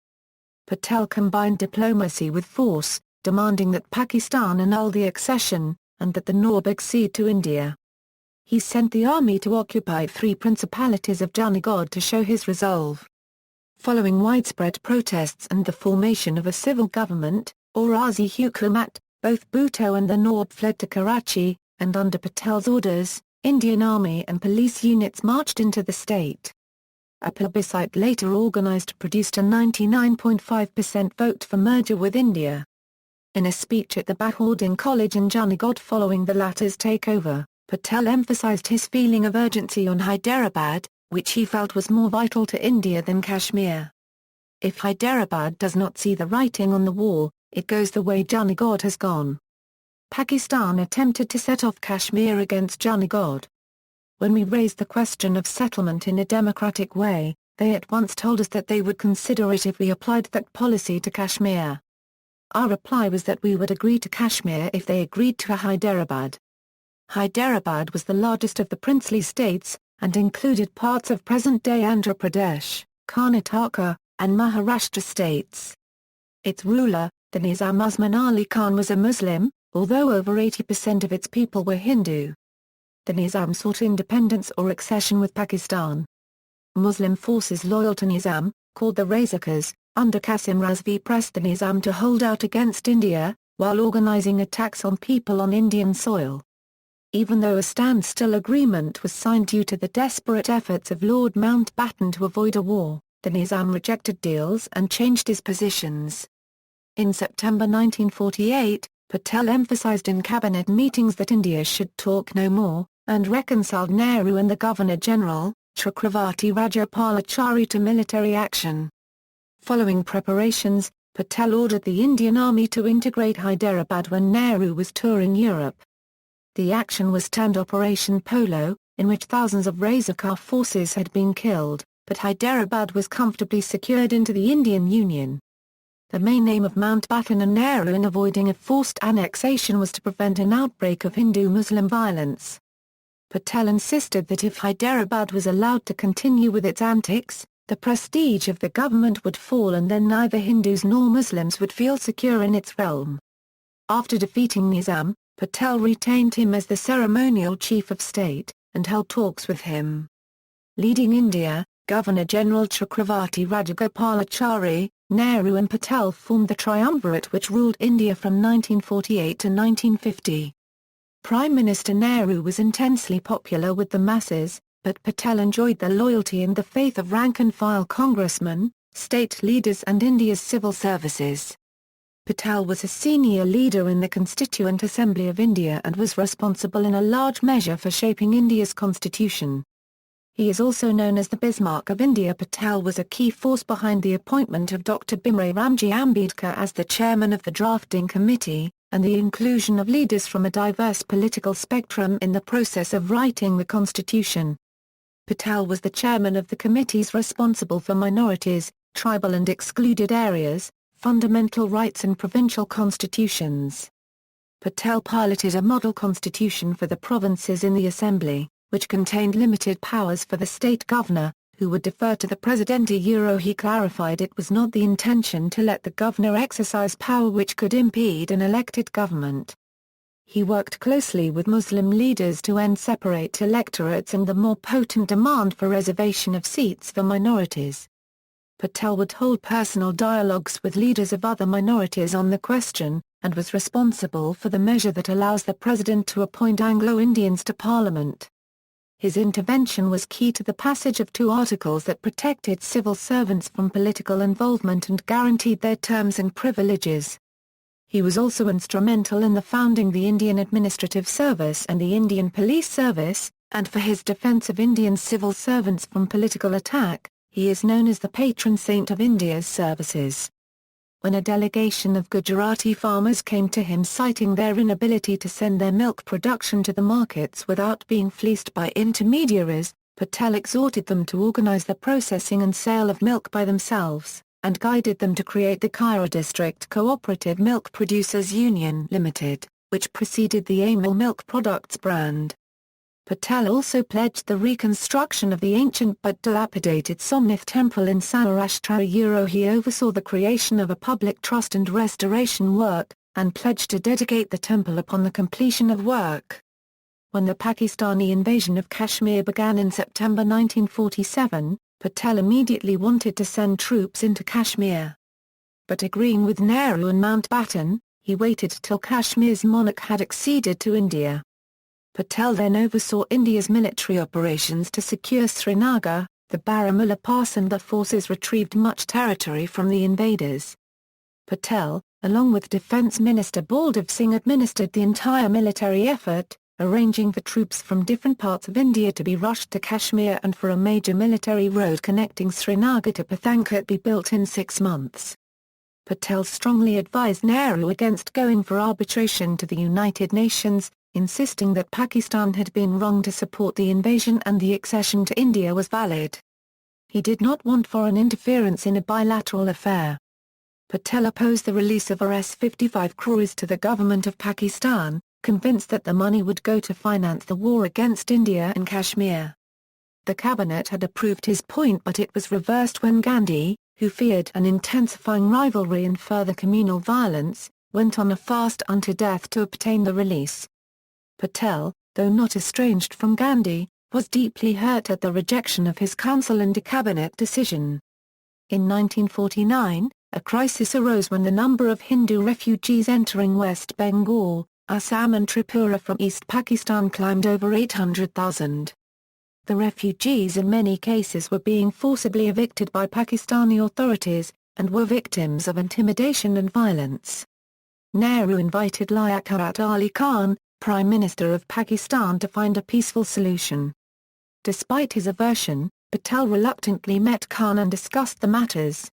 Patel combined diplomacy with force, demanding that Pakistan annul the accession, and that the Nawab accede to India. He sent the army to occupy 3 principalities of Junagadh to show his resolve. Following widespread protests and the formation of a civil government, or Arzi Hukumat, both Bhutto and the Nawab fled to Karachi, and under Patel's orders, Indian Army and police units marched into the state. A plebiscite later organized produced a 99.5% vote for merger with India. In a speech at the Bahauddin College in Junagadh following the latter's takeover, Patel emphasized his feeling of urgency on Hyderabad, which he felt was more vital to India than Kashmir. If Hyderabad does not see the writing on the wall, it goes the way Junagadh has gone. Pakistan attempted to set off Kashmir against Junagadh. When we raised the question of settlement in a democratic way, they at once told us that they would consider it if we applied that policy to Kashmir. Our reply was that we would agree to Kashmir if they agreed to Hyderabad. Hyderabad was the largest of the princely states, and included parts of present-day Andhra Pradesh, Karnataka, and Maharashtra states. Its ruler, the Nizam Usman Ali Khan, was a Muslim, although over 80% of its people were Hindu. The Nizam sought independence or accession with Pakistan. Muslim forces loyal to Nizam, called the Razakars, under Qasim Razvi pressed the Nizam to hold out against India, while organizing attacks on people on Indian soil. Even though a standstill agreement was signed due to the desperate efforts of Lord Mountbatten to avoid a war, the Nizam rejected deals and changed his positions. In September 1948, Patel emphasized in cabinet meetings that India should talk no more, and reconciled Nehru and the Governor-General, Chakravarti Rajapalachari, to military action. Following preparations, Patel ordered the Indian Army to integrate Hyderabad when Nehru was touring Europe. The action was termed Operation Polo, in which thousands of Razorkar forces had been killed, but Hyderabad was comfortably secured into the Indian Union. The main aim of Mountbatten and Nehru in avoiding a forced annexation was to prevent an outbreak of Hindu-Muslim violence. Patel insisted that if Hyderabad was allowed to continue with its antics, the prestige of the government would fall and then neither Hindus nor Muslims would feel secure in its realm. After defeating Nizam, Patel retained him as the ceremonial chief of state, and held talks with him. Leading India, Governor-General Chakravarti Rajagopalachari, Nehru and Patel formed the triumvirate which ruled India from 1948 to 1950. Prime Minister Nehru was intensely popular with the masses, but Patel enjoyed the loyalty and the faith of rank-and-file congressmen, state leaders and India's civil services. Patel was a senior leader in the Constituent Assembly of India and was responsible in a large measure for shaping India's constitution. He is also known as the Bismarck of India. Patel was a key force behind the appointment of Dr. Bhimrao Ramji Ambedkar as the chairman of the drafting committee, and the inclusion of leaders from a diverse political spectrum in the process of writing the constitution. Patel was the chairman of the committees responsible for minorities, tribal and excluded areas, fundamental rights and provincial constitutions. Patel piloted a model constitution for the provinces in the assembly, which contained limited powers for the state governor, who would defer to the president. He clarified it was not the intention to let the governor exercise power which could impede an elected government. He worked closely with Muslim leaders to end separate electorates and the more potent demand for reservation of seats for minorities. Patel would hold personal dialogues with leaders of other minorities on the question, and was responsible for the measure that allows the president to appoint Anglo-Indians to parliament. His intervention was key to the passage of 2 articles that protected civil servants from political involvement and guaranteed their terms and privileges. He was also instrumental in the founding the Indian Administrative Service and the Indian Police Service, and for his defence of Indian civil servants from political attack, he is known as the patron saint of India's services. When a delegation of Gujarati farmers came to him citing their inability to send their milk production to the markets without being fleeced by intermediaries, Patel exhorted them to organize the processing and sale of milk by themselves, and guided them to create the Khaira District Cooperative Milk Producers Union Limited, which preceded the Amul Milk Products brand. Patel also pledged the reconstruction of the ancient but dilapidated Somnath Temple in Saurashtra. He oversaw the creation of a public trust and restoration work, and pledged to dedicate the temple upon the completion of work. When the Pakistani invasion of Kashmir began in September 1947, Patel immediately wanted to send troops into Kashmir. But agreeing with Nehru and Mountbatten, he waited till Kashmir's monarch had acceded to India. Patel then oversaw India's military operations to secure Srinagar, the Baramulla Pass, and the forces retrieved much territory from the invaders. Patel, along with Defence Minister Baldev Singh, administered the entire military effort, arranging for troops from different parts of India to be rushed to Kashmir and for a major military road connecting Srinagar to Pathankot be built in 6 months. Patel strongly advised Nehru against going for arbitration to the United Nations, insisting that Pakistan had been wrong to support the invasion and the accession to India was valid. He did not want foreign interference in a bilateral affair. Patel opposed the release of Rs-55 crores to the government of Pakistan, convinced that the money would go to finance the war against India in Kashmir. The cabinet had approved his point, but it was reversed when Gandhi, who feared an intensifying rivalry and further communal violence, went on a fast unto death to obtain the release. Patel, though not estranged from Gandhi, was deeply hurt at the rejection of his council and cabinet decision. In 1949, a crisis arose when the number of Hindu refugees entering West Bengal, Assam and Tripura from East Pakistan climbed over 800,000. The refugees in many cases were being forcibly evicted by Pakistani authorities, and were victims of intimidation and violence. Nehru invited Liaquat Ali Khan, Prime Minister of Pakistan, to find a peaceful solution. Despite his aversion, Patel reluctantly met Khan and discussed the matters.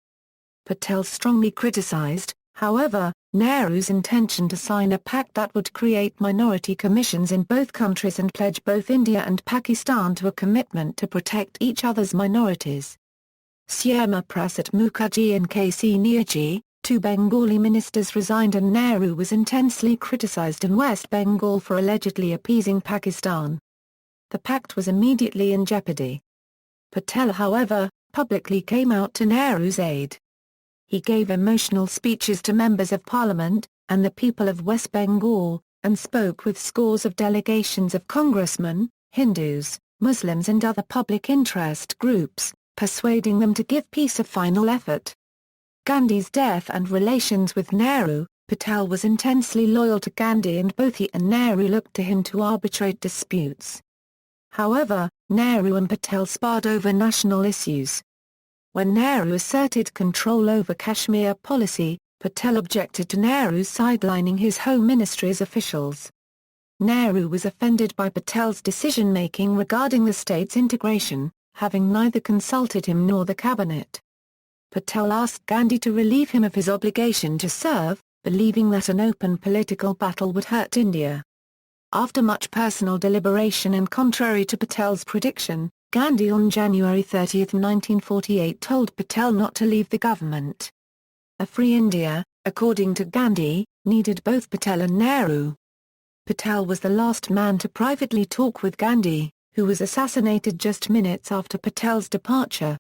Patel strongly criticized, however, Nehru's intention to sign a pact that would create minority commissions in both countries and pledge both India and Pakistan to a commitment to protect each other's minorities. Syama Prasad Mukherjee and K.C. Niyagi, two Bengali ministers, resigned, and Nehru was intensely criticized in West Bengal for allegedly appeasing Pakistan. The pact was immediately in jeopardy. Patel, however, publicly came out to Nehru's aid. He gave emotional speeches to members of parliament, and the people of West Bengal, and spoke with scores of delegations of congressmen, Hindus, Muslims and other public interest groups, persuading them to give peace a final effort. Gandhi's death and relations with Nehru. Patel was intensely loyal to Gandhi, and both he and Nehru looked to him to arbitrate disputes. However, Nehru and Patel sparred over national issues. When Nehru asserted control over Kashmir policy, Patel objected to Nehru's sidelining his home ministry's officials. Nehru was offended by Patel's decision-making regarding the state's integration, having neither consulted him nor the cabinet. Patel asked Gandhi to relieve him of his obligation to serve, believing that an open political battle would hurt India. After much personal deliberation and contrary to Patel's prediction, Gandhi on January 30, 1948 told Patel not to leave the government. A free India, according to Gandhi, needed both Patel and Nehru. Patel was the last man to privately talk with Gandhi, who was assassinated just minutes after Patel's departure.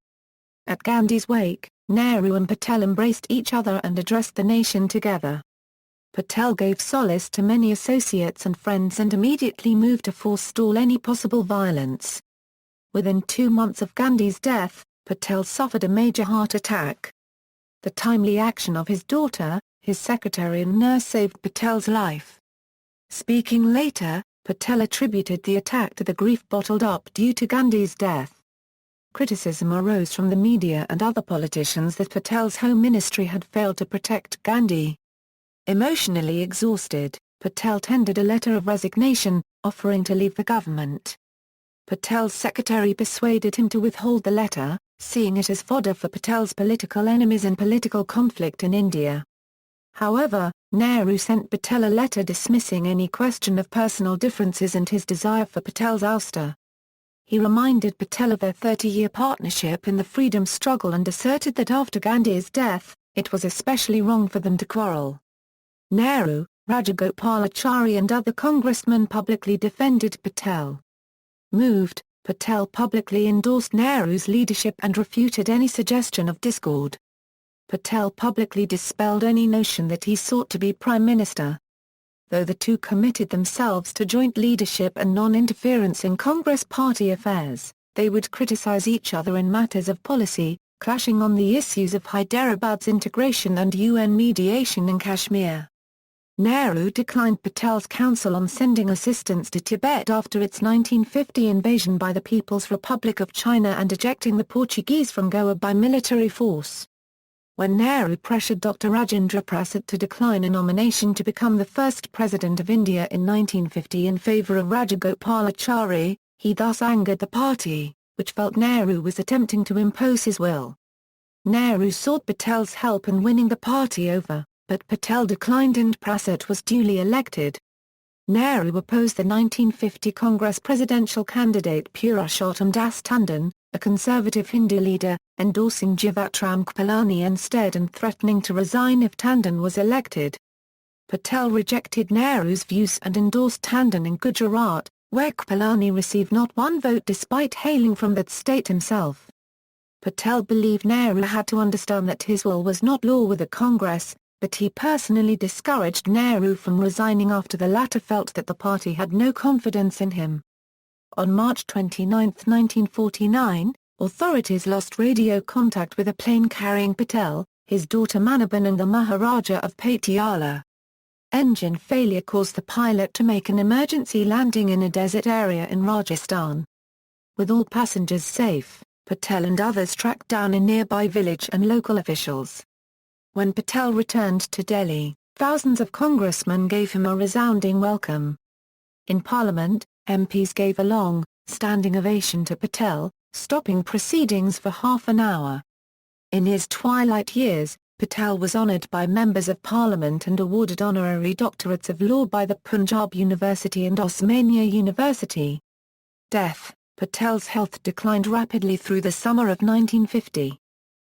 At Gandhi's wake, Nehru and Patel embraced each other and addressed the nation together. Patel gave solace to many associates and friends and immediately moved to forestall any possible violence. Within 2 months of Gandhi's death, Patel suffered a major heart attack. The timely action of his daughter, his secretary and nurse, saved Patel's life. Speaking later, Patel attributed the attack to the grief bottled up due to Gandhi's death. Criticism arose from the media and other politicians that Patel's home ministry had failed to protect Gandhi. Emotionally exhausted, Patel tendered a letter of resignation, offering to leave the government. Patel's secretary persuaded him to withhold the letter, seeing it as fodder for Patel's political enemies and political conflict in India. However, Nehru sent Patel a letter dismissing any question of personal differences and his desire for Patel's ouster. He reminded Patel of their 30-year partnership in the freedom struggle and asserted that after Gandhi's death, it was especially wrong for them to quarrel. Nehru, Rajagopalachari and other congressmen publicly defended Patel. Moved, Patel publicly endorsed Nehru's leadership and refuted any suggestion of discord. Patel publicly dispelled any notion that he sought to be prime minister. Though the two committed themselves to joint leadership and non-interference in Congress party affairs, they would criticize each other in matters of policy, clashing on the issues of Hyderabad's integration and UN mediation in Kashmir. Nehru declined Patel's counsel on sending assistance to Tibet after its 1950 invasion by the People's Republic of China and ejecting the Portuguese from Goa by military force. When Nehru pressured Dr. Rajendra Prasad to decline a nomination to become the first president of India in 1950 in favour of Rajagopalachari, he thus angered the party, which felt Nehru was attempting to impose his will. Nehru sought Patel's help in winning the party over, but Patel declined and Prasad was duly elected. Nehru opposed the 1950 Congress presidential candidate Purushottam Das Tandon, a conservative Hindu leader, endorsing Jivatram Kripalani instead and threatening to resign if Tandon was elected. Patel rejected Nehru's views and endorsed Tandon in Gujarat, where Kripalani received not one vote despite hailing from that state himself. Patel believed Nehru had to understand that his will was not law with the Congress, but he personally discouraged Nehru from resigning after the latter felt that the party had no confidence in him. On March 29, 1949, authorities lost radio contact with a plane carrying Patel, his daughter Manaban and the Maharaja of Patiala. Engine failure caused the pilot to make an emergency landing in a desert area in Rajasthan. With all passengers safe, Patel and others tracked down a nearby village and local officials. When Patel returned to Delhi, thousands of congressmen gave him a resounding welcome. In Parliament, MPs gave a long, standing ovation to Patel, stopping proceedings for half an hour. In his twilight years, Patel was honoured by members of parliament and awarded honorary doctorates of law by the Punjab University and Osmania University. Death: Patel's health declined rapidly through the summer of 1950.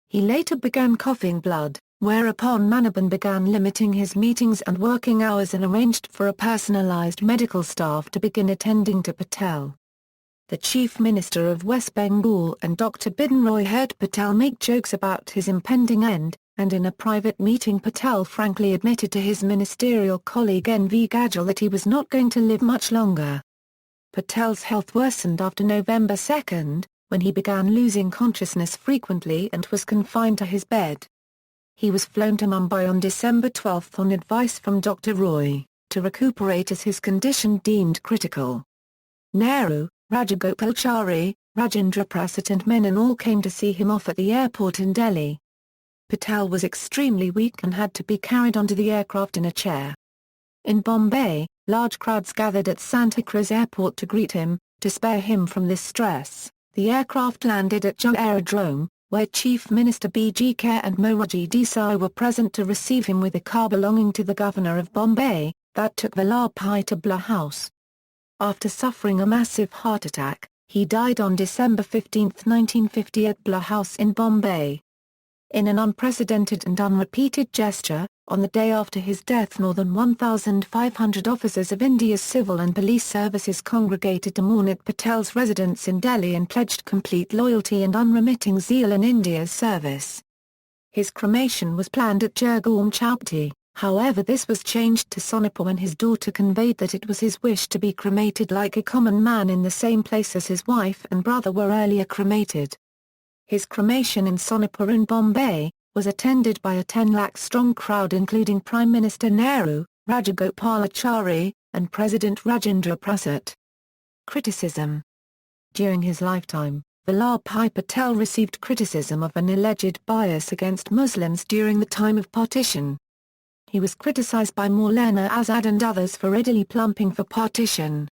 He later began coughing blood, whereupon Manabhan began limiting his meetings and working hours and arranged for a personalised medical staff to begin attending to Patel. The Chief Minister of West Bengal and Dr. Bidhan Roy heard Patel make jokes about his impending end, and in a private meeting Patel frankly admitted to his ministerial colleague N.V. Gadgil that he was not going to live much longer. Patel's health worsened after November 2, when he began losing consciousness frequently and was confined to his bed. He was flown to Mumbai on December 12 on advice from Dr. Roy, to recuperate as his condition deemed critical. Nehru, Rajagopalachari, Rajendra Prasad and Menon all came to see him off at the airport in Delhi. Patel was extremely weak and had to be carried onto the aircraft in a chair. In Bombay, large crowds gathered at Satyagraha airport to greet him. To spare him from this stress, the aircraft landed at Juhu Aerodrome, where Chief Minister B.G. Kher and Morarji Desai were present to receive him with a car belonging to the Governor of Bombay, that took Vallabhbhai to Blur House. After suffering a massive heart attack, he died on December 15, 1950 at Blur House in Bombay. In an unprecedented and unrepeated gesture, on the day after his death more than 1,500 officers of India's civil and police services congregated to mourn at Patel's residence in Delhi and pledged complete loyalty and unremitting zeal in India's service. His cremation was planned at Jharkhand Chowpatty, however this was changed to Sonipur when his daughter conveyed that it was his wish to be cremated like a common man in the same place as his wife and brother were earlier cremated. His cremation in Sonipur in Bombay was attended by a 10 lakh-strong crowd including Prime Minister Nehru, Rajagopalachari, and President Rajendra Prasad. Criticism. During his lifetime, Vallabhbhai Patel received criticism of an alleged bias against Muslims during the time of partition. He was criticized by Maulana Azad and others for readily plumping for partition.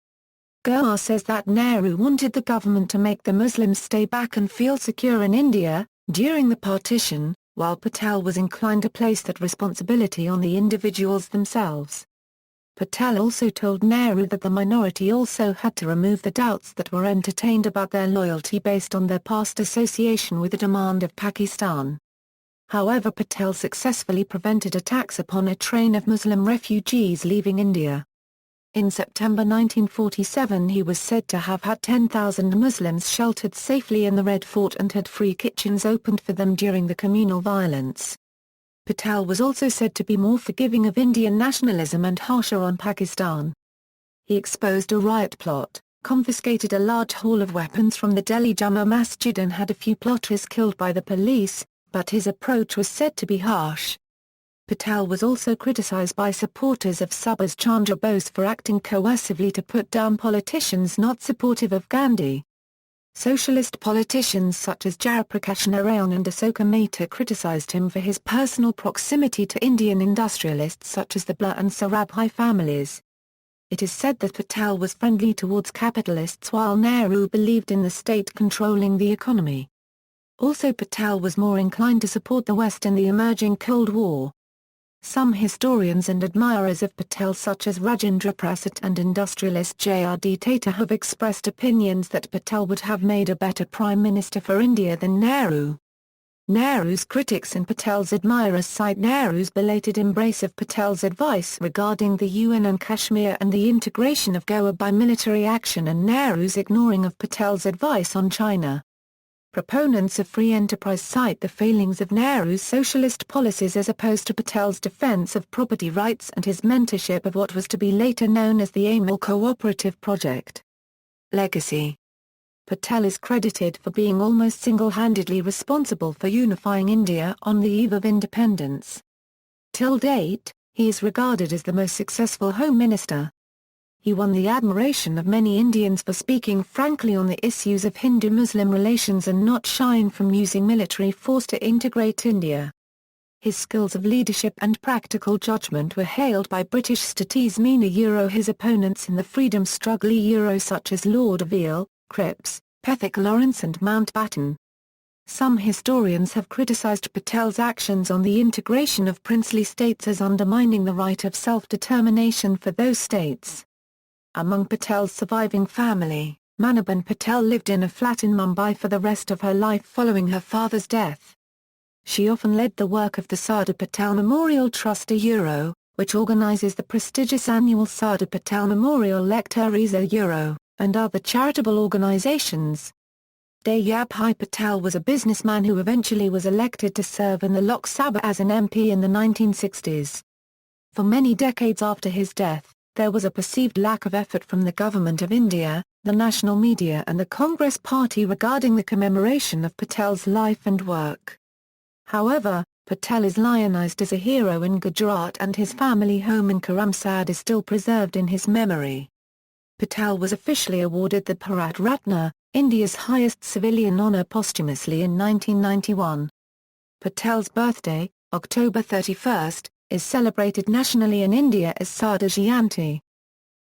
Goa says that Nehru wanted the government to make the Muslims stay back and feel secure in India, during the partition, while Patel was inclined to place that responsibility on the individuals themselves. Patel also told Nehru that the minority also had to remove the doubts that were entertained about their loyalty based on their past association with the demand of Pakistan. However, Patel successfully prevented attacks upon a train of Muslim refugees leaving India. In September 1947 he was said to have had 10,000 Muslims sheltered safely in the Red Fort and had free kitchens opened for them during the communal violence. Patel was also said to be more forgiving of Indian nationalism and harsher on Pakistan. He exposed a riot plot, confiscated a large haul of weapons from the Delhi Jama Masjid and had a few plotters killed by the police, but his approach was said to be harsh. Patel was also criticized by supporters of Subhas Chandra Bose for acting coercively to put down politicians not supportive of Gandhi. Socialist politicians such as Jayaprakash Narayan and Asoka Mehta criticized him for his personal proximity to Indian industrialists such as the Blur and Sarabhai families. It is said that Patel was friendly towards capitalists while Nehru believed in the state controlling the economy. Also, Patel was more inclined to support the West in the emerging Cold War. Some historians and admirers of Patel such as Rajendra Prasad and industrialist J.R.D. Tata have expressed opinions that Patel would have made a better Prime Minister for India than Nehru. Nehru's critics and Patel's admirers cite Nehru's belated embrace of Patel's advice regarding the UN and Kashmir and the integration of Goa by military action and Nehru's ignoring of Patel's advice on China. Proponents of free enterprise cite the failings of Nehru's socialist policies as opposed to Patel's defense of property rights and his mentorship of what was to be later known as the AMIL cooperative project. Legacy. Patel is credited for being almost single-handedly responsible for unifying India on the eve of independence. Till date, he is regarded as the most successful Home Minister. He won the admiration of many Indians for speaking frankly on the issues of Hindu-Muslim relations and not shying from using military force to integrate India. His skills of leadership and practical judgment were hailed by British statesmen his opponents in the freedom struggle such as Lord Avile, Cripps, Pethick Lawrence and Mountbatten. Some historians have criticized Patel's actions on the integration of princely states as undermining the right of self-determination for those states. Among Patel's surviving family, Manaban Patel lived in a flat in Mumbai for the rest of her life following her father's death. She often led the work of the Sardar Patel Memorial Trust Euro, which organizes the prestigious annual Sardar Patel Memorial Lectures Euro, and other charitable organizations. Vallabhbhai Patel was a businessman who eventually was elected to serve in the Lok Sabha as an MP in the 1960s. For many decades after his death, there was a perceived lack of effort from the Government of India, the national media and the Congress Party regarding the commemoration of Patel's life and work. However, Patel is lionized as a hero in Gujarat and his family home in Karamsad is still preserved in his memory. Patel was officially awarded the Bharat Ratna, India's highest civilian honour, posthumously in 1991. Patel's birthday, October 31, is celebrated nationally in India as Sardar Jayanti.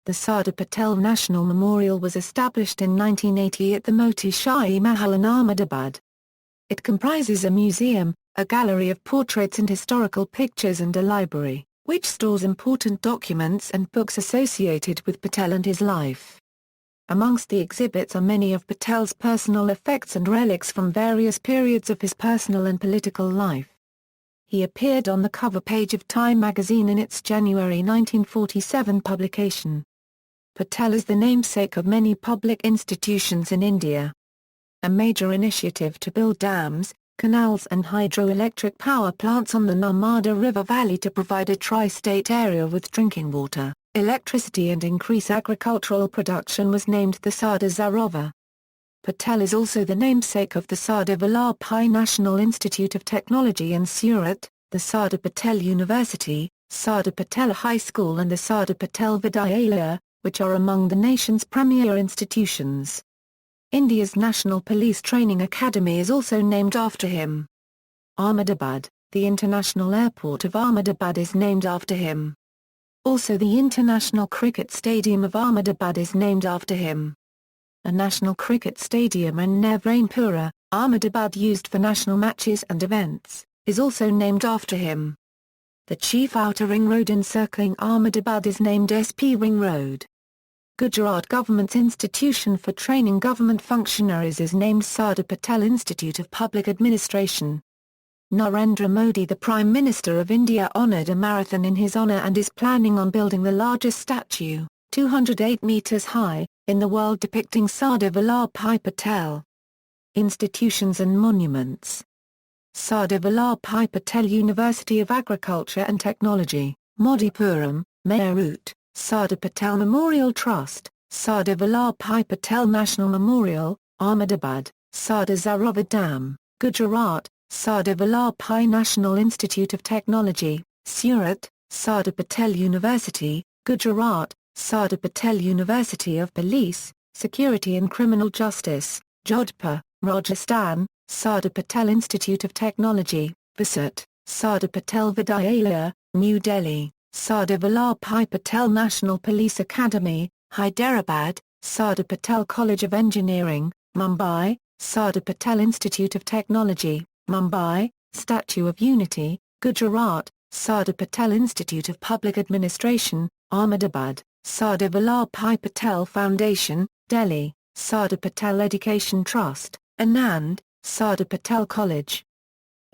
The Sardar Patel National Memorial was established in 1980 at the Moti Shahi Mahal in Ahmedabad. It comprises a museum, a gallery of portraits and historical pictures and a library, which stores important documents and books associated with Patel and his life. Amongst the exhibits are many of Patel's personal effects and relics from various periods of his personal and political life. He appeared on the cover page of Time magazine in its January 1947 publication. Patel is the namesake of many public institutions in India. A major initiative to build dams, canals and hydroelectric power plants on the Narmada River Valley to provide a tri-state area with drinking water, electricity and increase agricultural production was named the Sardar Sarovar. Patel is also the namesake of the Sardar Vallabhbhai National Institute of Technology in Surat, the Sardar Patel University, Sardar Patel High School and the Sardar Patel Vidyalaya, which are among the nation's premier institutions. India's National Police Training Academy is also named after him. Ahmedabad, the international airport of Ahmedabad is named after him. Also the International Cricket Stadium of Ahmedabad is named after him. A national cricket stadium in Navranpura, Ahmedabad used for national matches and events, is also named after him. The chief outer ring road encircling Ahmedabad is named SP Ring Road. Gujarat government's institution for training government functionaries is named Sardar Patel Institute of Public Administration. Narendra Modi, the Prime Minister of India, honoured a marathon in his honour and is planning on building the largest statue, 208 metres high, in the world depicting Sardar Vallabhbhai Patel. Institutions and monuments. Sardar Vallabhbhai Patel University of Agriculture and Technology, Modipuram, Meerut, Sardar Patel Memorial Trust, Sardar Vallabhbhai Patel National Memorial, Ahmedabad, Sardar Sarovar Dam, Gujarat, Sardar Vallabhbhai National Institute of Technology, Surat, Sardar Patel University, Gujarat, Sardar Patel University of Police, Security and Criminal Justice, Jodhpur, Rajasthan, Sardar Patel Institute of Technology, Borsad, Sardar Patel Vidyalaya, New Delhi, Sardar Vallabhbhai Patel National Police Academy, Hyderabad, Sardar Patel College of Engineering, Mumbai, Sardar Patel Institute of Technology, Mumbai, Statue of Unity, Gujarat, Sardar Patel Institute of Public Administration, Ahmedabad, Sardar Vallabhbhai Patel Foundation, Delhi, Sardar Patel Education Trust, Anand, Sardar Patel College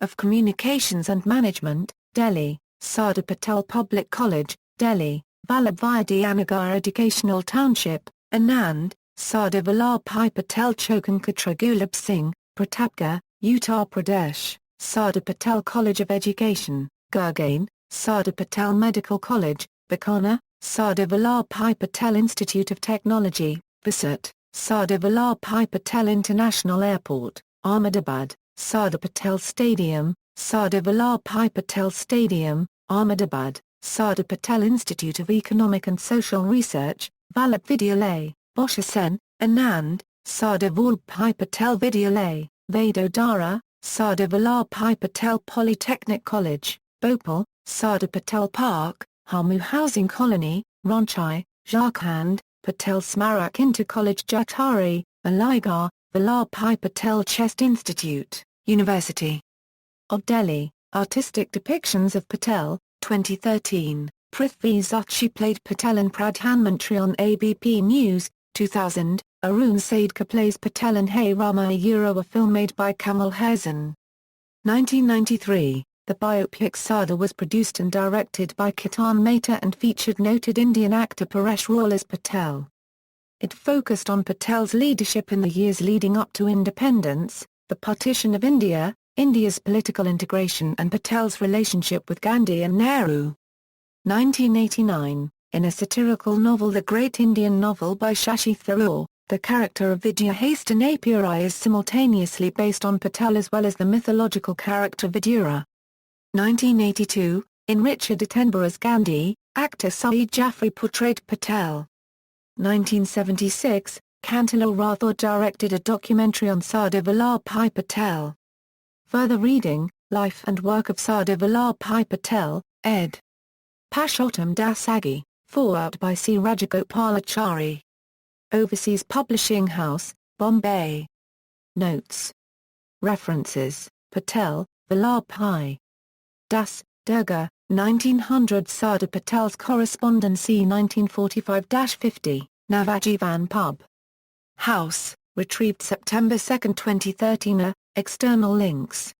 of Communications and Management, Delhi, Sardar Patel Public College, Delhi, Vallabhbhai Dhyanagar Educational Township, Anand, Sardar Vallabhbhai Patel Chokankatra Gulab Singh, Pratapgarh, Uttar Pradesh, Sardar Patel College of Education, Gurgaon, Sardar Patel Medical College, Bikaner, Sardar Vallabhbhai Patel Institute of Technology, Borsad, Sardar Vallabhbhai Patel International Airport, Ahmedabad, Sardar Patel Stadium, Sardar Vallabhbhai Patel Stadium, Ahmedabad, Sardar Patel Institute of Economic and Social Research, Vallabhbhai Vidyalaya, Boshasen, Anand, Sardar Vallabhbhai Patel Vidyalaya, Vadodara, Sardar Vallabhbhai Patel Polytechnic College, Bhopal, Sardar Patel Park, Hamu Housing Colony, Ranchi, Jharkhand, Patel Smarak Inter College Jatari, Aligarh, Vallabhbhai Patel Chest Institute, University of Delhi, Artistic Depictions of Patel, 2013, Prithvi Zutshi played Patel in Pradhan Mantri on ABP News, 2000, Arun Saidkar plays Patel in Hey Rama, a film made by Kamal Haasan. 1993, the biopic Sardar was produced and directed by Ketan Mehta and featured noted Indian actor Paresh Rawal as Patel. It focused on Patel's leadership in the years leading up to independence, the partition of India, India's political integration and Patel's relationship with Gandhi and Nehru. 1989, in a satirical novel The Great Indian Novel by Shashi Tharoor, the character of Vijaya Hastinapuri is simultaneously based on Patel as well as the mythological character Vidura. 1982, in Richard Attenborough's Gandhi, actor Saeed Jaffrey portrayed Patel. 1976, Kantilal Rathore directed a documentary on Sardar Vallabhbhai Patel. Further reading, Life and Work of Sardar Vallabhbhai Patel, ed. Purushottam Dasagi, foreword by C. Rajagopalachari. Overseas Publishing House, Bombay. Notes. References, Patel, Vallabhbhai. Das, Durga, 1900 Sardar Patel's Correspondence c. 1945-50, Navajivan Pub. House, retrieved September 2, 2013. External links.